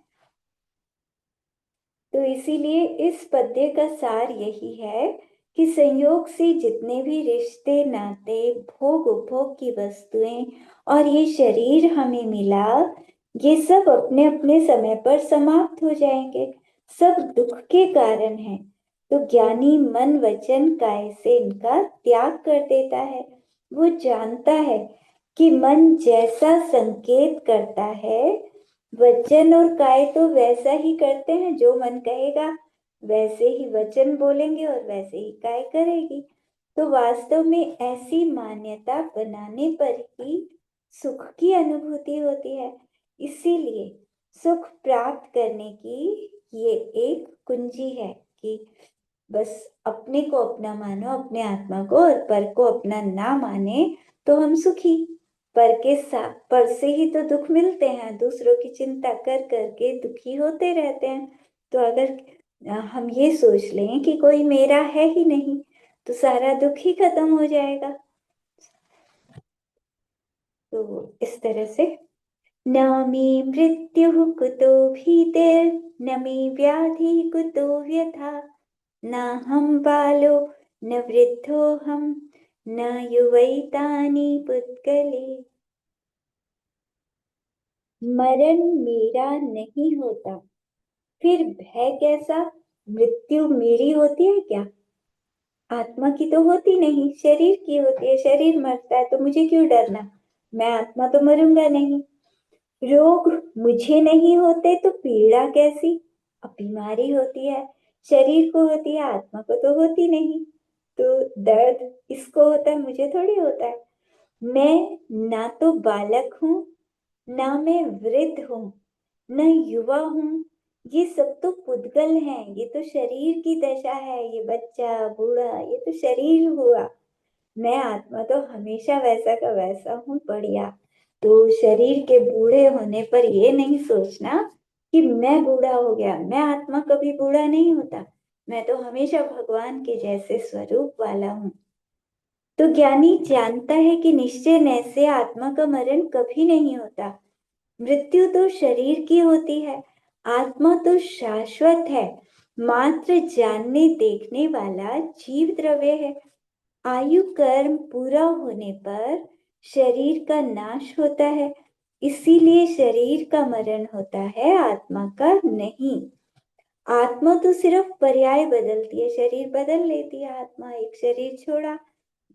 तो इसीलिए इस पद्य का सार यही है कि संयोग से जितने भी रिश्ते नाते, भोग उपभोग की वस्तुएं और ये शरीर हमें मिला, ये सब अपने अपने समय पर समाप्त हो जाएंगे, सब दुख के कारण हैं। तो ज्ञानी मन वचन काय से इनका त्याग कर देता है। वो जानता है कि मन जैसा संकेत करता है, वचन और काय तो वैसा ही करते हैं, जो मन कहेगा वैसे ही वचन बोलेंगे और वैसे ही काय करेगी। तो वास्तव में ऐसी मान्यता बनाने पर ही सुख की अनुभूति होती है। इसीलिए सुख प्राप्त करने की ये एक कुंजी है कि बस अपने को अपना मानो, अपने आत्मा को, और पर को अपना ना माने तो हम सुखी। पर के साथ पर से ही तो दुख मिलते हैं, दूसरों की चिंता कर करके दुखी होते रहते हैं। तो अगर हम ये सोच लें कि कोई मेरा है ही नहीं, तो सारा दुख ही खत्म हो जाएगा। तो इस तरह से, न मे मृत्युः कुतो भीतिर्न मे व्याधिः कुतो व्यथा, न हम बालो न वृद्धोऽहं न युवैतानि पुद्गले। मरण मेरा नहीं होता, फिर भय कैसा? मृत्यु मेरी होती है क्या? आत्मा की तो होती नहीं, शरीर की होती है। शरीर मरता है तो मुझे क्यों डरना? मैं आत्मा तो मरूंगा नहीं। रोग मुझे नहीं होते तो पीड़ा कैसी? अब बीमारी होती है, शरीर को होती है, आत्मा को तो होती नहीं। तो दर्द इसको होता है, मुझे थोड़ी होता है। मैं ना तो बालक हूं, ना मैं वृद्ध हूं, न युवा हूं। ये सब तो पुद्गल हैं, ये तो शरीर की दशा है। ये बच्चा, बूढ़ा, ये तो शरीर हुआ। मैं आत्मा तो हमेशा वैसा का वैसा हूँ, बढ़िया। तो शरीर के बूढ़े होने पर ये नहीं सोचना कि मैं बूढ़ा हो गया। मैं आत्मा कभी बूढ़ा नहीं होता, मैं तो हमेशा भगवान के जैसे स्वरूप वाला हूँ। तो ज्ञानी जानता है कि निश्चय न से आत्मा का मरण कभी नहीं होता। मृत्यु तो शरीर की होती है, आत्मा तो शाश्वत है, मात्र जानने देखने वाला जीव द्रव्य है। आयु कर्म पूरा होने पर शरीर का नाश होता है, इसीलिए शरीर का मरण होता है, आत्मा का नहीं। आत्मा तो सिर्फ पर्याय बदलती है, शरीर बदल लेती है। आत्मा एक शरीर छोड़ा,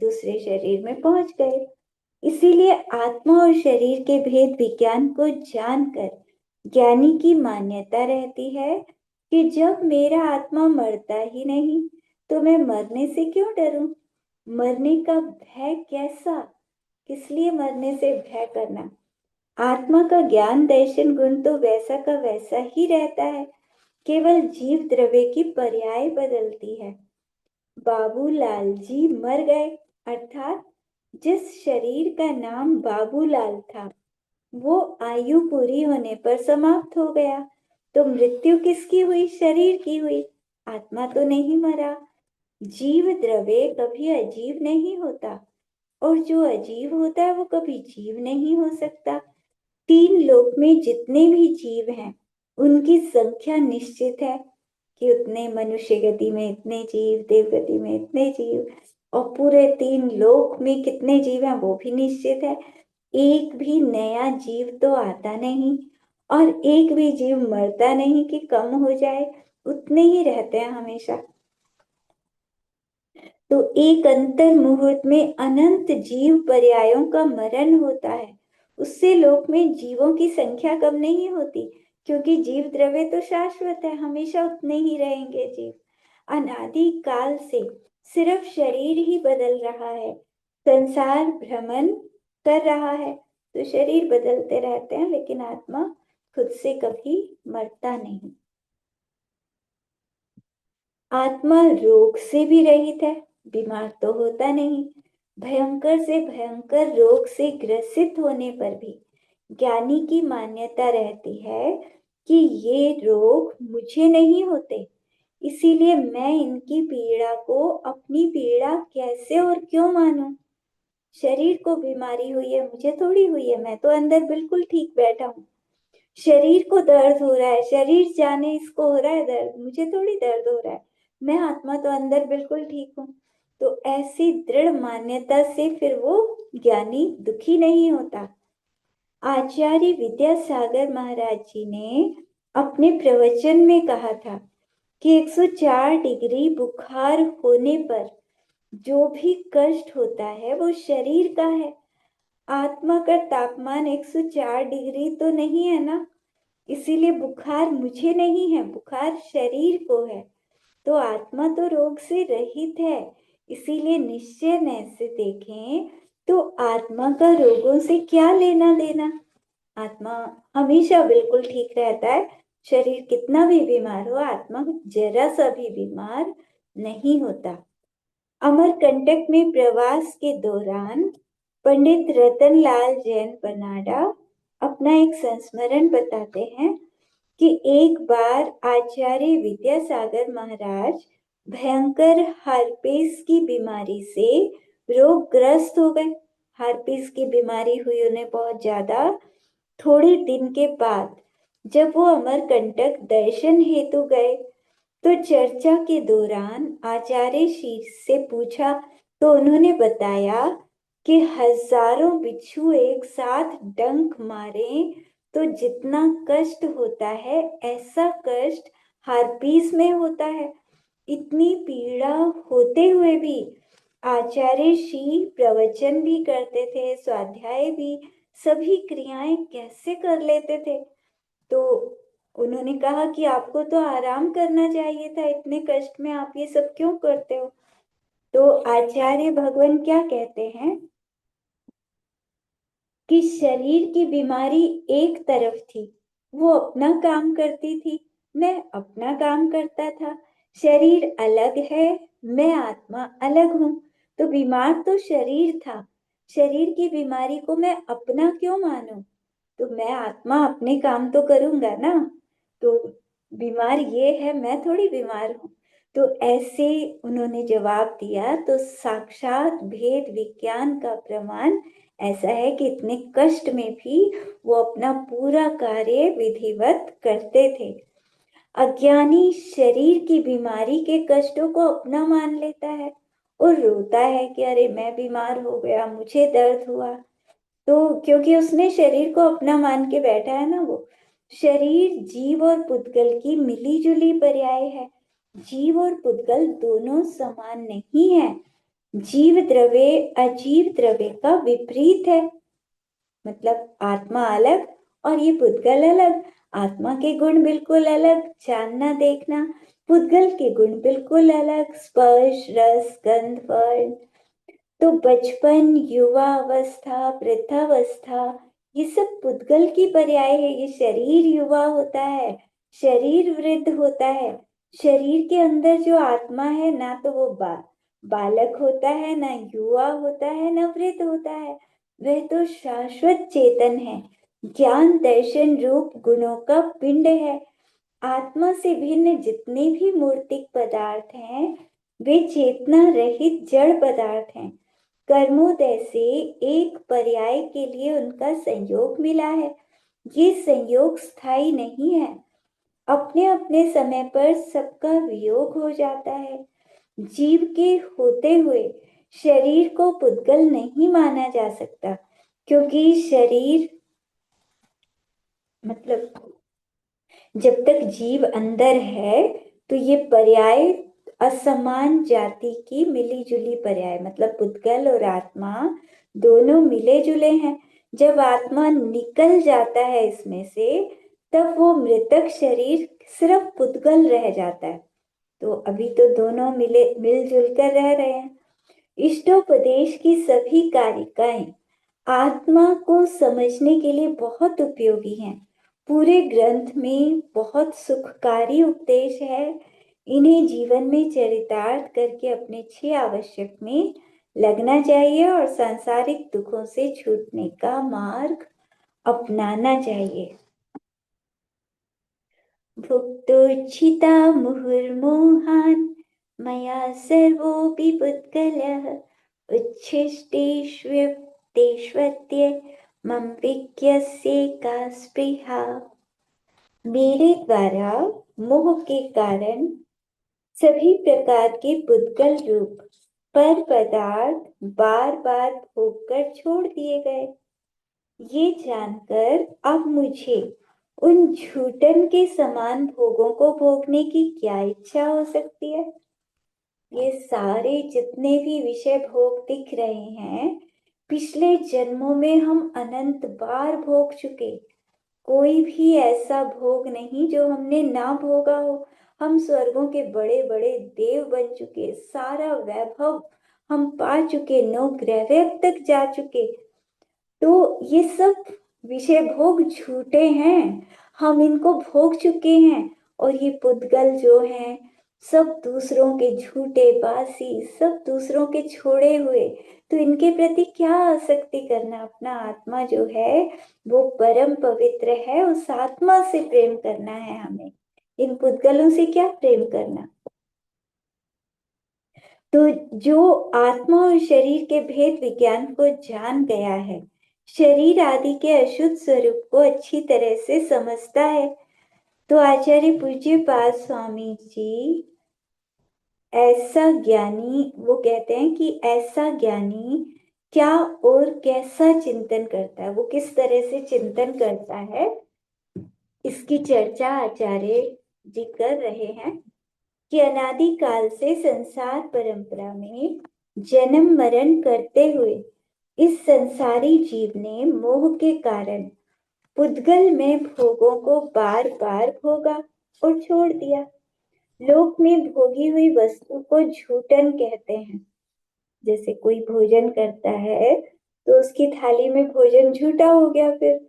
दूसरे शरीर में पहुंच गए। इसीलिए आत्मा और शरीर के भेद विज्ञान को जानकर ज्ञानी की मान्यता रहती है कि जब मेरा आत्मा मरता ही नहीं, तो मैं मरने से क्यों डरूं? मरने का भय कैसा? किस लिए मरने से भय करना? आत्मा का ज्ञान दर्शन गुण तो वैसा का वैसा ही रहता है, केवल जीव द्रव्य की पर्याय बदलती है। बाबूलाल जी मर गए, अर्थात जिस शरीर का नाम बाबूलाल था वो आयु पूरी होने पर समाप्त हो गया। तो मृत्यु किसकी हुई? शरीर की हुई, आत्मा तो नहीं मरा। जीव द्रव्य कभी अजीब नहीं होता, और जो अजीब होता है वो कभी जीव नहीं हो सकता। तीन लोक में जितने भी जीव हैं उनकी संख्या निश्चित है कि उतने मनुष्य गति में इतने जीव, देव गति में इतने जीव, और पूरे तीन लोक में कितने जीव हैं वो भी निश्चित है। एक भी नया जीव तो आता नहीं, और एक भी जीव मरता नहीं कि कम हो जाए, उतने ही रहते हैं हमेशा। तो एक अंतर मुहूर्त में अनंत जीव पर्यायों का मरण होता है। उससे लोक में जीवों की संख्या कम नहीं होती, क्योंकि जीव द्रव्य तो शाश्वत है, हमेशा उतने ही रहेंगे जीव। अनादि काल से सिर्फ शरीर ही बदल रहा है, संसार भ्रमण कर रहा है। तो शरीर बदलते रहते हैं, लेकिन आत्मा खुद से कभी मरता नहीं। आत्मा रोग से भी रहित है, बीमार तो होता नहीं। भयंकर से भयंकर रोग से ग्रसित होने पर भी ज्ञानी की मान्यता रहती है कि ये रोग मुझे नहीं होते, इसीलिए मैं इनकी पीड़ा को अपनी पीड़ा कैसे और क्यों मानूं? शरीर को बीमारी हुई है, मुझे थोड़ी हुई है, मैं तो अंदर बिल्कुल ठीक बैठा हूँ। शरीर को दर्द हो रहा है, शरीर जाने इसको हो रहा है दर्द, मुझे थोड़ी दर्द हो रहा है। मैं आत्मा तो अंदर बिल्कुल ठीक हूँ। तो ऐसी दृढ़ मान्यता से फिर वो ज्ञानी दुखी नहीं होता। आचार्य विद्यासागर महाराज जी ने अपने प्रवचन में कहा था कि 104 डिग्री बुखार होने पर जो भी कष्ट होता है वो शरीर का है। आत्मा का तापमान 104 डिग्री तो नहीं है ना, इसीलिए बुखार मुझे नहीं है, बुखार शरीर को है। तो आत्मा तो रोग से रहित है, इसीलिए निश्चय न से देखें तो आत्मा का रोगों से क्या लेना देना। आत्मा हमेशा बिल्कुल ठीक रहता है, शरीर कितना भी बीमार हो, आत्मा जरा सा भी बीमार नहीं होता। अमरकंटक में प्रवास के दौरान पंडित रतनलाल जैन बनाडा अपना एक संस्मरण बताते हैं कि एक बार आचार्य विद्यासागर महाराज भयंकर हार्पिस की बीमारी से रोगग्रस्त हो गए। हार्पिस की बीमारी हुई उन्हें बहुत ज्यादा। थोड़े दिन के बाद जब वो अमरकंटक दर्शन हेतु गए तो चर्चा के दौरान आचार्य शीर्ष से पूछा तो उन्होंने बताया कि हजारों बिच्छू एक साथ डंक मारे तो जितना कष्ट होता है ऐसा कष्ट हार्पीस में होता है। इतनी पीड़ा होते हुए भी आचार्य शी प्रवचन भी करते थे, स्वाध्याय भी, सभी क्रियाएं कैसे कर लेते थे। तो उन्होंने कहा कि आपको तो आराम करना चाहिए था, इतने कष्ट में आप ये सब क्यों करते हो। तो आचार्य भगवान क्या कहते हैं कि शरीर की बीमारी एक तरफ थी, वो अपना काम करती थी, मैं अपना काम करता था। शरीर अलग है, मैं आत्मा अलग हूं। तो बीमार तो शरीर था, शरीर की बीमारी को मैं अपना क्यों मानूं। तो मैं आत्मा अपने काम तो करूंगा ना। तो बीमार ये है, मैं थोड़ी बीमार हूं। तो ऐसे उन्होंने जवाब दिया। तो साक्षात भेद विज्ञान का प्रमाण ऐसा है कि इतने कष्ट में भी वो अपना पूरा कार्य विधिवत करते थे। अज्ञानी शरीर की बीमारी के कष्टों को अपना मान लेता है और रोता है कि अरे मैं बीमार हो गया, मुझे दर्द हुआ। तो क्योंकि उसने शरीर को अपना मान के बैठा है ना। वो शरीर जीव और पुद्गल की मिली जुली पर्याय है। जीव और पुद्गल दोनों समान नहीं है। जीव द्रव्य अजीव द्रव्य का विपरीत है। मतलब आत्मा अलग और ये पुद्गल अलग। आत्मा के गुण बिल्कुल अलग, जानना देखना। पुद्गल के गुण बिल्कुल अलग, स्पर्श रस गंध वर्ण। तो बचपन, युवा अवस्था, वृद्धावस्था, ये सब पुद्गल की पर्याय है। ये शरीर युवा होता है, शरीर वृद्ध होता है। शरीर के अंदर जो आत्मा है ना, तो वो बालक होता है, ना युवा होता है, ना वृद्ध होता है। वह तो शाश्वत चेतन है, ज्ञान दर्शन रूप गुणों का पिंड है। आत्मा से भिन्न जितने भी मूर्तिक पदार्थ हैं वे चेतना रहित जड़ पदार्थ हैं। कर्मोदय से एक पर्याय के लिए उनका संयोग मिला है। ये संयोग स्थायी नहीं है। अपने अपने समय पर सबका वियोग हो जाता है। जीव के होते हुए शरीर को पुद्गल नहीं माना जा सकता, क्योंकि शरीर मतलब जब तक जीव अंदर है तो ये पर्याय असमान जाति की मिली जुली पर्याय, मतलब पुद्गल और आत्मा दोनों मिले जुले हैं। जब आत्मा निकल जाता है इसमें से, तब वो मृतक शरीर सिर्फ पुद्गल रह जाता है। तो अभी तो दोनों मिलजुल कर रह रहे हैं। इष्टोपदेश की सभी कारिकाएं आत्मा को समझने के लिए बहुत उपयोगी हैं। पूरे ग्रंथ में बहुत सुखकारी उपदेश है। इन्हें जीवन में चरितार्थ करके अपने 6 आवश्यक में लगना चाहिए और सांसारिक दुखों से छूटने का मार्ग अपनाना चाहिए। भुक्तोर्चिता मुहुर्मोहान् मया सर्वोऽपि पुद्गलः उच्छिष्टेष्वत्य मम विज्ञस्येका स्पृहा। मेरे द्वारा मोह के कारण सभी प्रकार के पुद्गल रूप पर पदार्थ बार बार भोग कर छोड़ दिए गए। ये जानकर अब मुझे उन झूठन के समान भोगों को भोगने की क्या इच्छा हो सकती है। ये सारे जितने भी विषय भोग दिख रहे हैं, पिछले जन्मों में हम अनंत बार भोग चुके। कोई भी ऐसा भोग नहीं जो हमने ना भोगा हो। हम स्वर्गों के बड़े बड़े देव बन चुके, सारा वैभव हम पा चुके, नौ ग्रह तक जा चुके। तो ये सब विषय भोग झूठे हैं, हम इनको भोग चुके हैं। और ये पुद्गल जो हैं सब दूसरों के झूठे बासी, सब दूसरों के छोड़े हुए, तो इनके प्रति क्या आसक्ति करना। अपना आत्मा जो है वो परम पवित्र है, उस आत्मा से प्रेम करना है हमें, इन पुद्गलों से क्या प्रेम करना। तो जो आत्मा और शरीर के भेद विज्ञान को जान गया है, शरीर आदि के अशुद्ध स्वरूप को अच्छी तरह से समझता है, तो आचार्य पूज्य पाद स्वामी जी ऐसा ज्ञानी, वो कहते हैं कि ऐसा ज्ञानी क्या और कैसा चिंतन करता है, वो किस तरह से चिंतन करता है, इसकी चर्चा आचार्य जी कर रहे हैं कि अनादि काल से संसार परंपरा में जन्म मरण करते हुए इस संसारी जीव ने मोह के कारण पुद्गल में भोगों को बार बार भोगा और छोड़ दिया। लोक में भोगी हुई वस्तु को झूठन कहते हैं। जैसे कोई भोजन करता है तो उसकी थाली में भोजन झूठा हो गया। फिर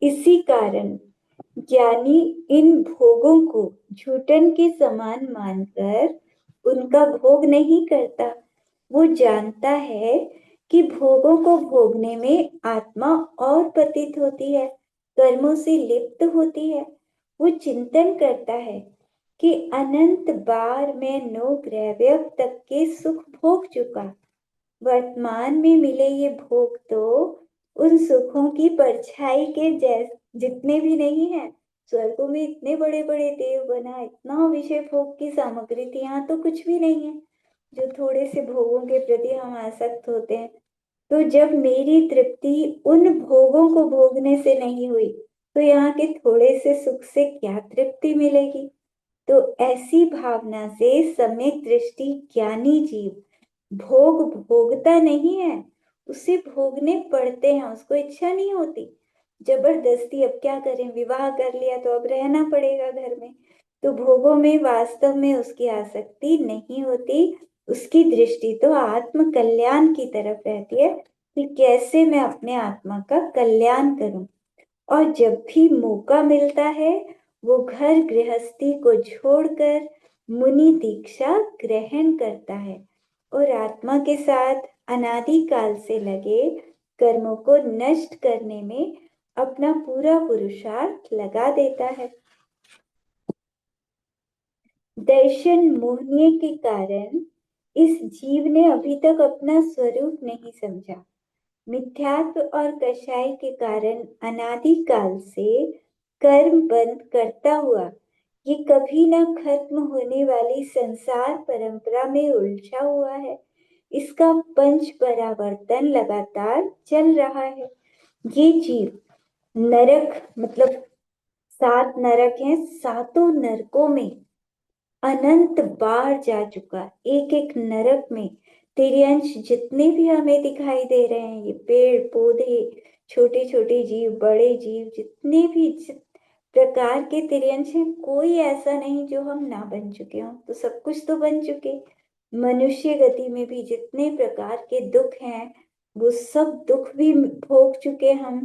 इसी कारण ज्ञानी इन भोगों को झूठन के समान मानकर उनका भोग नहीं करता। वो जानता है कि भोगों को भोगने में आत्मा और पतित होती है, कर्मों से लिप्त होती है। वो चिंतन करता है कि अनंत बार मैं नो ग्रैव्य तक के सुख भोग चुका, वर्तमान में मिले ये भोग तो उन सुखों की परछाई के जैस जितने भी नहीं है। स्वर्गों में इतने बड़े बड़े देव बना, इतना विषय भोग की सामग्री थी, यहाँ तो कुछ भी नहीं है जो थोड़े से भोगों के प्रति हम आसक्त होते हैं। तो जब मेरी तृप्ति उन भोगों को भोगने से नहीं हुई, तो यहाँ के थोड़े से सुख से क्या तृप्ति मिलेगी। तो ऐसी भावना से सम्यक दृष्टि ज्ञानी जीव भोग भोगता नहीं है, उसे भोगने पड़ते हैं, उसको इच्छा नहीं होती जबरदस्ती। अब क्या करें, विवाह कर लिया तो अब रहना पड़ेगा घर में। तो भोगों में वास्तव में उसकी आसक्ति नहीं होती, उसकी दृष्टि तो आत्म कल्याण की तरफ रहती है कि कैसे मैं अपने आत्मा का कल्याण करूं। और जब भी मौका मिलता है वो घर गृहस्थी को छोड़कर मुनि दीक्षा ग्रहण करता है और आत्मा के साथ अनादि काल से लगे कर्मों को नष्ट करने में अपना पूरा पुरुषार्थ लगा देता है। दर्शन मोहनीय के कारण इस जीव ने अभी तक अपना स्वरूप नहीं समझा। मिथ्यात्व और कषाय के कारण अनादि काल से कर्म बंद करता हुआ ये कभी न खत्म होने वाली संसार परंपरा में उलझा हुआ है। इसका पंच परावर्तन लगातार चल रहा है। ये जीव नरक मतलब 7 नरक हैं, सातों नरकों में अनंत बार जा चुका। एक एक नरक में तेरे अंश जितने भी हमें दिखाई दे रहे हैं, ये पेड़ पौधे, छोटे छोटे जीव, बड़े जीव, जितने भी प्रकार के तेरे अंश हैं, कोई ऐसा नहीं जो हम ना बन चुके हों। तो सब कुछ तो बन चुके। मनुष्य गति में भी जितने प्रकार के दुख हैं वो सब दुख भी भोग चुके हम।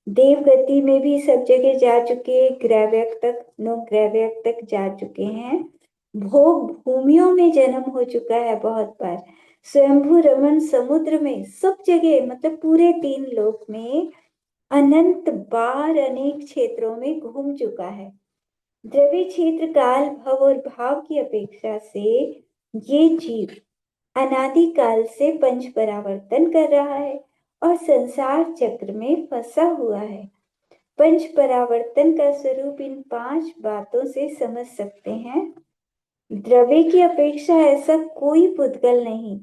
देव गति में भी सब जगह जा चुके, ग्रैव्यक तक, नो ग्रैव्यक तक जा चुके हैं। भोग भूमियों में जन्म हो चुका है बहुत बार। स्वयंभू रमन समुद्र में, सब जगह मतलब पूरे 3 लोक में अनंत बार अनेक क्षेत्रों में घूम चुका है। द्रव्य क्षेत्र काल भव और भाव की अपेक्षा से ये जीव अनादि काल से पंच परावर्तन कर रहा है और संसार चक्र में फंसा हुआ है। पंच परावर्तन का स्वरूप इन 5 बातों से समझ सकते हैं। द्रव्य की अपेक्षा ऐसा कोई पुद्गल नहीं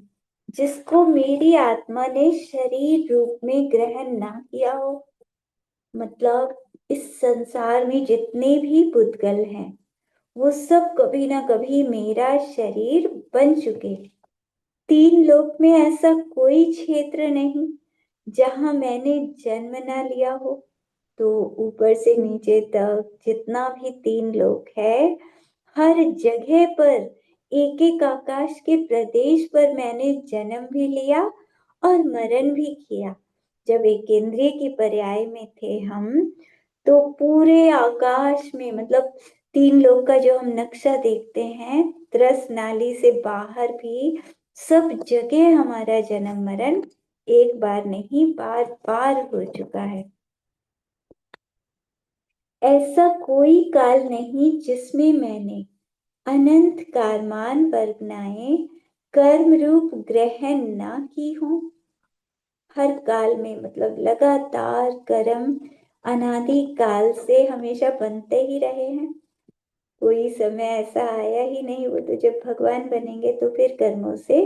जिसको मेरी आत्मा ने शरीर रूप में ग्रहण ना किया हो। मतलब इस संसार में जितने भी पुद्गल हैं वो सब कभी ना कभी मेरा शरीर बन चुके। 3 लोक में ऐसा कोई क्षेत्र नहीं जहां मैंने जन्म ना लिया हो। तो ऊपर से नीचे तक जितना भी 3 लोक है, हर जगह पर एक एक आकाश के प्रदेश पर मैंने जन्म भी लिया और मरण भी किया। जब एक इंद्रिय की पर्याय में थे हम, तो पूरे आकाश में मतलब तीन लोक का जो हम नक्शा देखते हैं, त्रस नाली से बाहर भी सब जगह हमारा जन्म मरण एक बार नहीं बार बार हो चुका है। ऐसा कोई काल नहीं जिसमें मैंने अनंत कारमान वर्गनाएं कर्म रूप ग्रहण ना की हो। हर काल में मतलब लगातार कर्म अनादि काल से हमेशा बनते ही रहे हैं। कोई समय ऐसा आया ही नहीं, वो तो जब भगवान बनेंगे तो फिर कर्मों से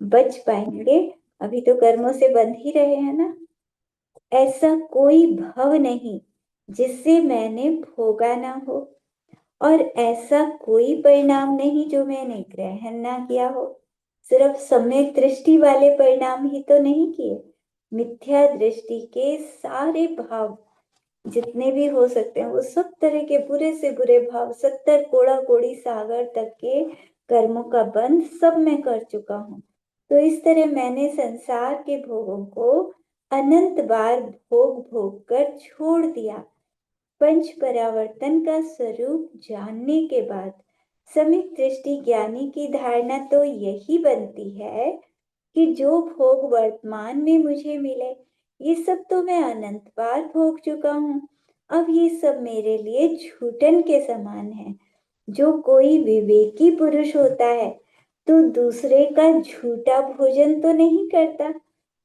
बच पाएंगे। अभी तो कर्मों से बंध ही रहे हैं ना। ऐसा कोई भव नहीं जिससे मैंने भोगा ना हो, और ऐसा कोई परिणाम नहीं जो मैंने ग्रहण ना किया हो। सिर्फ सम्यक दृष्टि वाले परिणाम ही तो नहीं किए, मिथ्या दृष्टि के सारे भाव जितने भी हो सकते हैं, वो सब तरह के बुरे से बुरे भाव, 70 कोड़ा कोड़ी सागर तक के कर्मों का बंध सब मैं कर चुका हूँ। तो इस तरह मैंने संसार के भोगों को अनंत बार भोग भोग कर छोड़ दिया। पंच परावर्तन का स्वरूप जानने के बाद समित दृष्टि ज्ञानी की धारणा तो यही बनती है कि जो भोग वर्तमान में मुझे मिले, ये सब तो मैं अनंत बार भोग चुका हूँ। अब ये सब मेरे लिए झूठन के समान है। जो कोई विवेकी पुरुष होता है तो दूसरे का झूठा भोजन तो नहीं करता,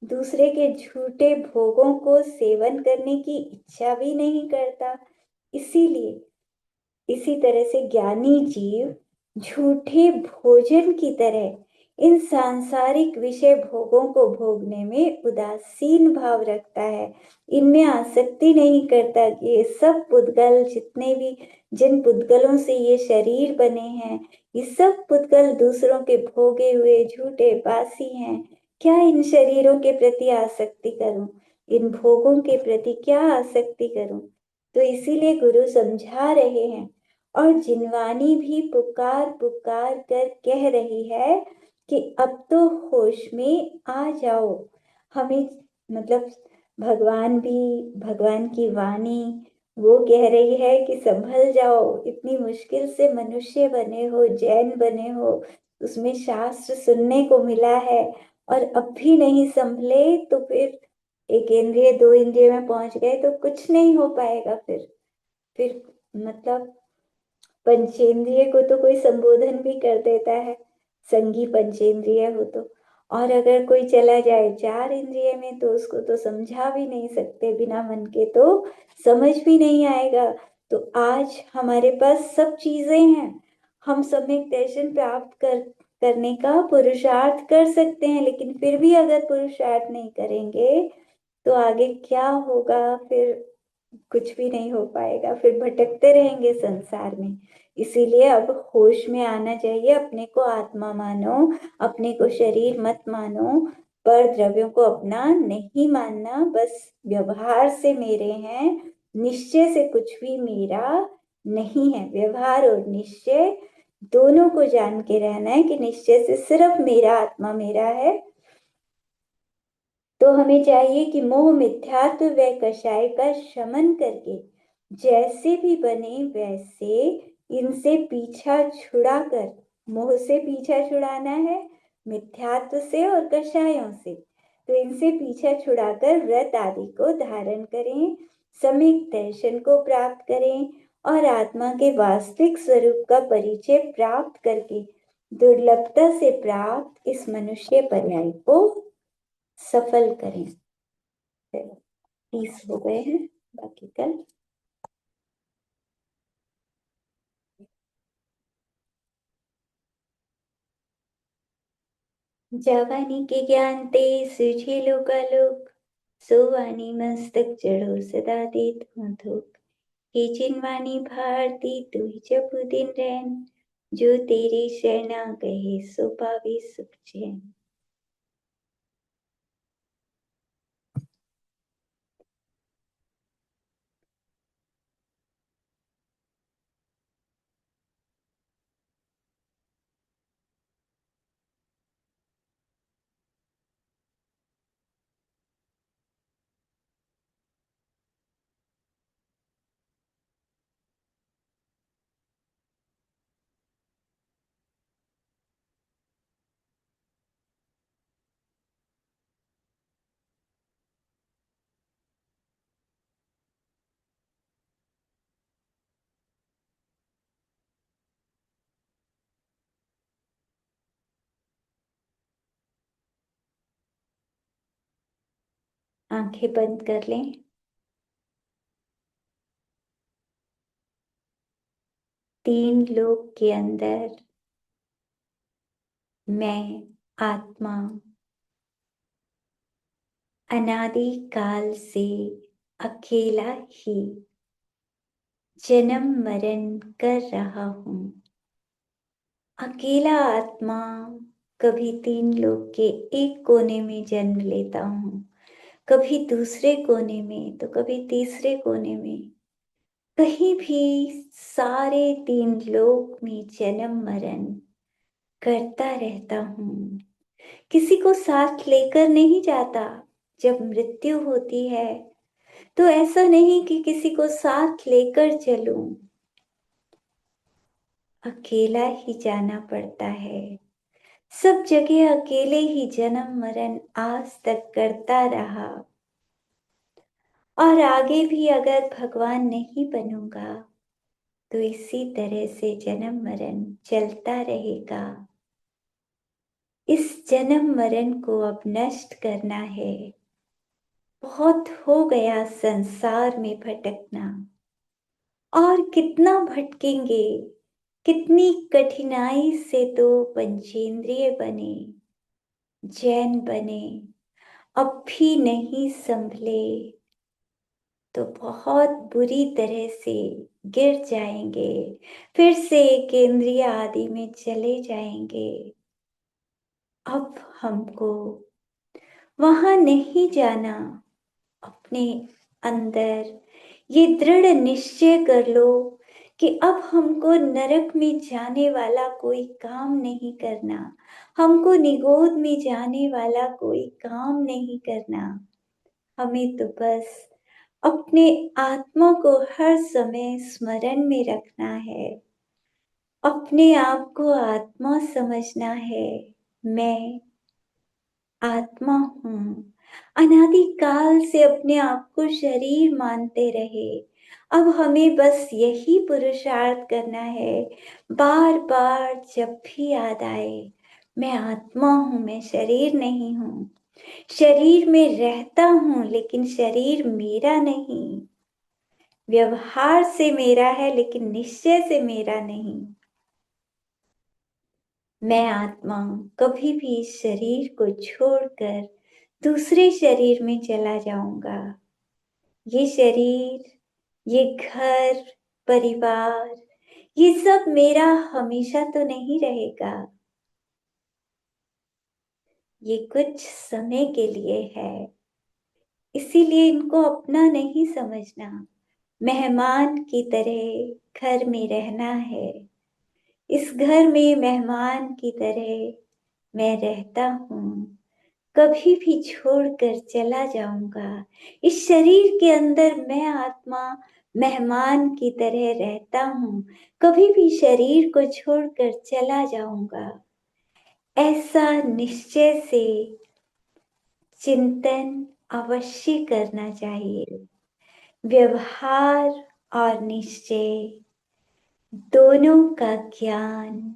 दूसरे के झूठे भोगों को सेवन करने की इच्छा भी नहीं करता। इसीलिए इसी तरह से ज्ञानी जीव झूठे भोजन की तरह इन सांसारिक विषय भोगों को भोगने में उदासीन भाव रखता है। इनमें आसक्ति नहीं करता कि ये सब पुद्गल, जितने भी जिन पुद्गलों से ये शरीर बने हैं, ये सब पुद्गल दूसरों के भोगे हुए झूठे बासी हैं। क्या इन शरीरों के प्रति आसक्ति करूं, इन भोगों के प्रति क्या आसक्ति करूं। तो इसीलिए गुरु समझा रहे हैं, और जिनवानी भी पुकार पुकार कर कह रही है कि अब तो होश में आ जाओ। हमें मतलब भगवान भी, भगवान की वाणी वो कह रही है कि संभल जाओ, इतनी मुश्किल से मनुष्य बने हो, जैन बने हो, उसमें शास्त्र सुनने को मिला है, और अब भी नहीं संभले तो फिर एक इंद्रिय दो इंद्रिय में पहुंच गए तो कुछ नहीं हो पाएगा। फिर मतलब पंचेंद्रिय को तो कोई संबोधन भी कर देता है, संगी पंचेंद्रिय हो तो। और अगर कोई चला जाए चार इंद्रिय में तो उसको तो समझा भी नहीं सकते, बिना मन के तो समझ भी नहीं आएगा। तो आज हमारे पास सब चीजें हैं, हम सम्यक दर्शन प्राप्त करने का पुरुषार्थ कर सकते हैं, लेकिन फिर भी अगर पुरुषार्थ नहीं करेंगे तो आगे क्या होगा, फिर कुछ भी नहीं हो पाएगा, फिर भटकते रहेंगे संसार में। इसीलिए अब होश में आना चाहिए। अपने को आत्मा मानो, अपने को शरीर मत मानो, पर द्रव्यों को अपना नहीं मानना। बस व्यवहार से मेरे हैं, निश्चय से कुछ भी मेरा नहीं है। व्यवहार और निश्चय दोनों को जान के रहना है कि निश्चय से सिर्फ मेरा आत्मा मेरा है। तो हमें चाहिए कि मोह मिथ्यात्व व कषाय का शमन करके जैसे भी बने वैसे इनसे पीछा छुड़ाकर, मोह से पीछा छुड़ाना है, मिथ्यात्व से और कषायों से, तो इनसे पीछा छुड़ाकर व्रत आदि को धारण करें, सम्यक दर्शन को प्राप्त करें, और आत्मा के वास्तविक स्वरूप का परिचय प्राप्त करके दुर्लभता से प्राप्त इस मनुष्य पर्याय को सफल करें। 30 हो गए हैं, बाकी कल। जावानी के ज्ञान ते सूझे लोकालोक, सोवानी मस्तक चढ़ो सदा देत हूँ धूप। हे जिनवानी भारती तू ही जपु दिन रैन, जो तेरी शरणा गए सो पावे सुख चैन। आंखें बंद कर लें। तीन लोक के अंदर मैं आत्मा अनादि काल से अकेला ही जन्म मरण कर रहा हूं। अकेला आत्मा कभी तीन लोक के एक कोने में जन्म लेता हूं, कभी दूसरे कोने में तो कभी तीसरे कोने में, कहीं भी सारे तीन लोक में जन्म मरण करता रहता हूं। किसी को साथ लेकर नहीं जाता। जब मृत्यु होती है तो ऐसा नहीं कि किसी को साथ लेकर चलूं, अकेला ही जाना पड़ता है। सब जगह अकेले ही जन्म मरण आज तक करता रहा, और आगे भी अगर भगवान नहीं बनूंगा तो इसी तरह से जन्म मरण चलता रहेगा। इस जन्म मरण को अब नष्ट करना है। बहुत हो गया संसार में भटकना, और कितना भटकेंगे। कितनी कठिनाई से तो पंचेंद्रिय बने, जैन बने, अब भी नहीं संभले तो बहुत बुरी तरह से गिर जाएंगे, फिर से केंद्रीय आदि में चले जाएंगे। अब हमको वहां नहीं जाना। अपने अंदर ये दृढ़ निश्चय कर लो कि अब हमको नरक में जाने वाला कोई काम नहीं करना, हमको निगोद में जाने वाला कोई काम नहीं करना। हमें तो बस अपने आत्मा को हर समय स्मरण में रखना है, अपने आप को आत्मा समझना है। मैं आत्मा हूं। अनादि काल से अपने आप को शरीर मानते रहे। अब हमें बस यही पुरुषार्थ करना है, बार बार जब भी याद आए, मैं आत्मा हूं, मैं शरीर नहीं हूं। शरीर में रहता हूं लेकिन शरीर मेरा नहीं। व्यवहार से मेरा है लेकिन निश्चय से मेरा नहीं। मैं आत्मा कभी भी इस शरीर को छोड़कर दूसरे शरीर में चला जाऊंगा। ये शरीर, ये घर, परिवार, ये सब मेरा हमेशा तो नहीं रहेगा। ये कुछ समय के लिए है, इसीलिए इनको अपना नहीं समझना। मेहमान की तरह घर में रहना है। इस घर में मेहमान की तरह मैं रहता हूं, कभी भी छोड़कर चला जाऊंगा। इस शरीर के अंदर मैं आत्मा मेहमान की तरह रहता हूं, कभी भी शरीर को छोड़कर चला जाऊंगा। ऐसा निश्चय से चिंतन अवश्य करना चाहिए। व्यवहार और निश्चय दोनों का ज्ञान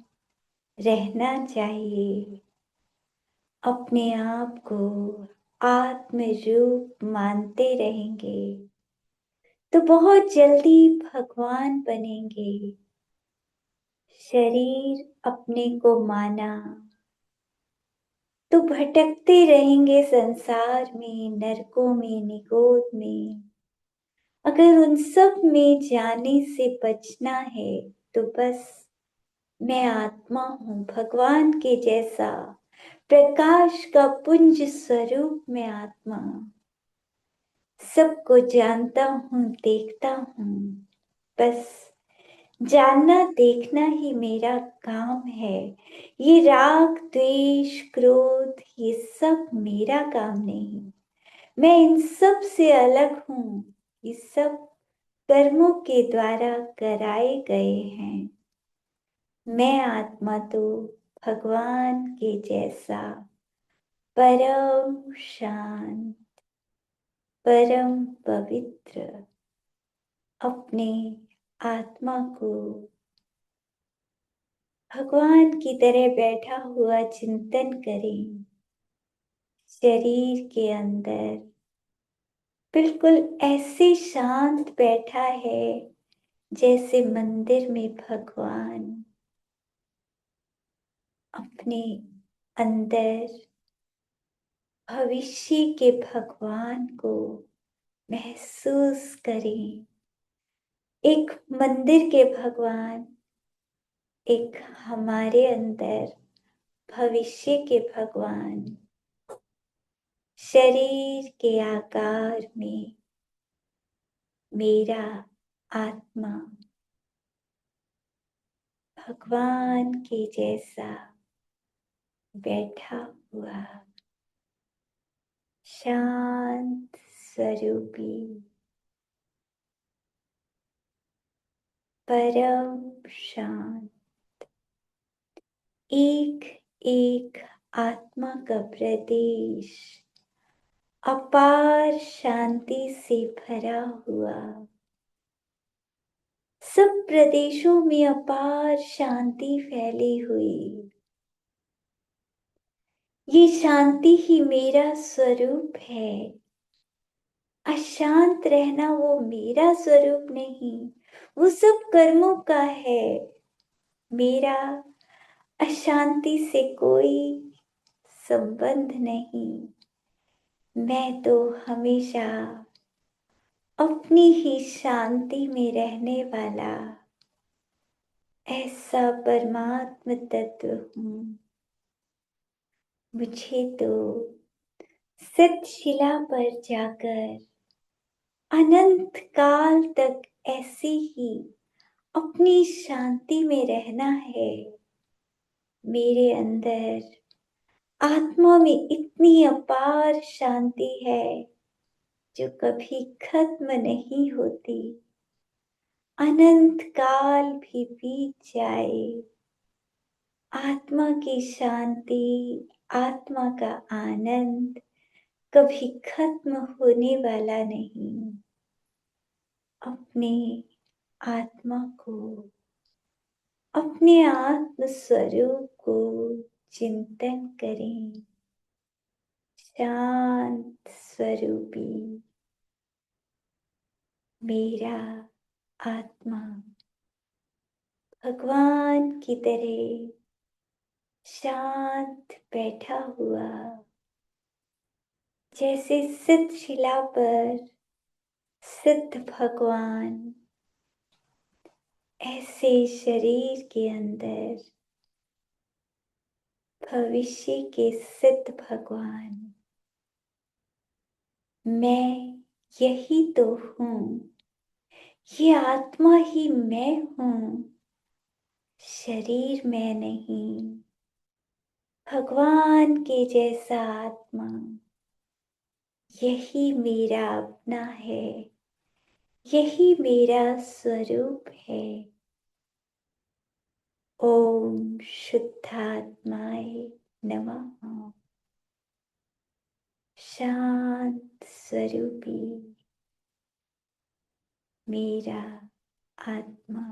रहना चाहिए। अपने आप को आत्म रूप मानते रहेंगे तो बहुत जल्दी भगवान बनेंगे। शरीर अपने को माना तो भटकते रहेंगे संसार में, नरकों में, निगोद में। अगर उन सब में जाने से बचना है तो बस मैं आत्मा हूं, भगवान के जैसा प्रकाश का पुंज स्वरूप में आत्मा, सबको जानता हूं, देखता हूं। बस जानना देखना ही मेरा काम है। ये राग द्वेष क्रोध ये सब मेरा काम नहीं। मैं इन सब से अलग हूं। ये सब कर्मों के द्वारा कराए गए हैं। मैं आत्मा तो भगवान के जैसा परम शांत, परम पवित्र अपने आत्मा को भगवान की तरह बैठा हुआ चिंतन करें। शरीर के अंदर बिल्कुल ऐसे शांत बैठा है जैसे मंदिर में भगवान अपने अंदर भविष्य के भगवान को महसूस करें। एक मंदिर के भगवान, एक हमारे अंदर भविष्य के भगवान, शरीर के आकार में मेरा आत्मा भगवान के जैसा बैठा हुआ शांत स्वरूपी परम शांत, एक एक आत्मा का प्रदेश अपार शांति से भरा हुआ, सब प्रदेशों में अपार शांति फैली हुई। ये शांति ही मेरा स्वरूप है। अशांत रहना वो मेरा स्वरूप नहीं, वो सब कर्मों का है। मेरा अशांति से कोई संबंध नहीं। मैं तो हमेशा अपनी ही शांति में रहने वाला ऐसा परमात्म तत्व हूँ। मुझे तो सतशिला पर जाकर अनंत काल तक ऐसे ही अपनी शांति में रहना है। मेरे अंदर आत्मा में इतनी अपार शांति है जो कभी खत्म नहीं होती। अनंत काल भी बीत जाए, आत्मा की शांति, आत्मा का आनंद कभी खत्म होने वाला नहीं। अपने आत्मा को, अपने आत्म स्वरूप को चिंतन करें। शांत स्वरूपी मेरा आत्मा भगवान की तरह शांत बैठा हुआ, जैसे सिद्ध शिला पर सिद्ध भगवान, ऐसे शरीर के अंदर भविष्य के सिद्ध भगवान। मैं यही तो हूँ, ये आत्मा ही मैं हूँ, शरीर मैं नहीं। भगवान के जैसा आत्मा, यही मेरा अपना है, यही मेरा स्वरूप है। ओम शुद्धात्माय नमः। शांत स्वरूपी मेरा आत्मा।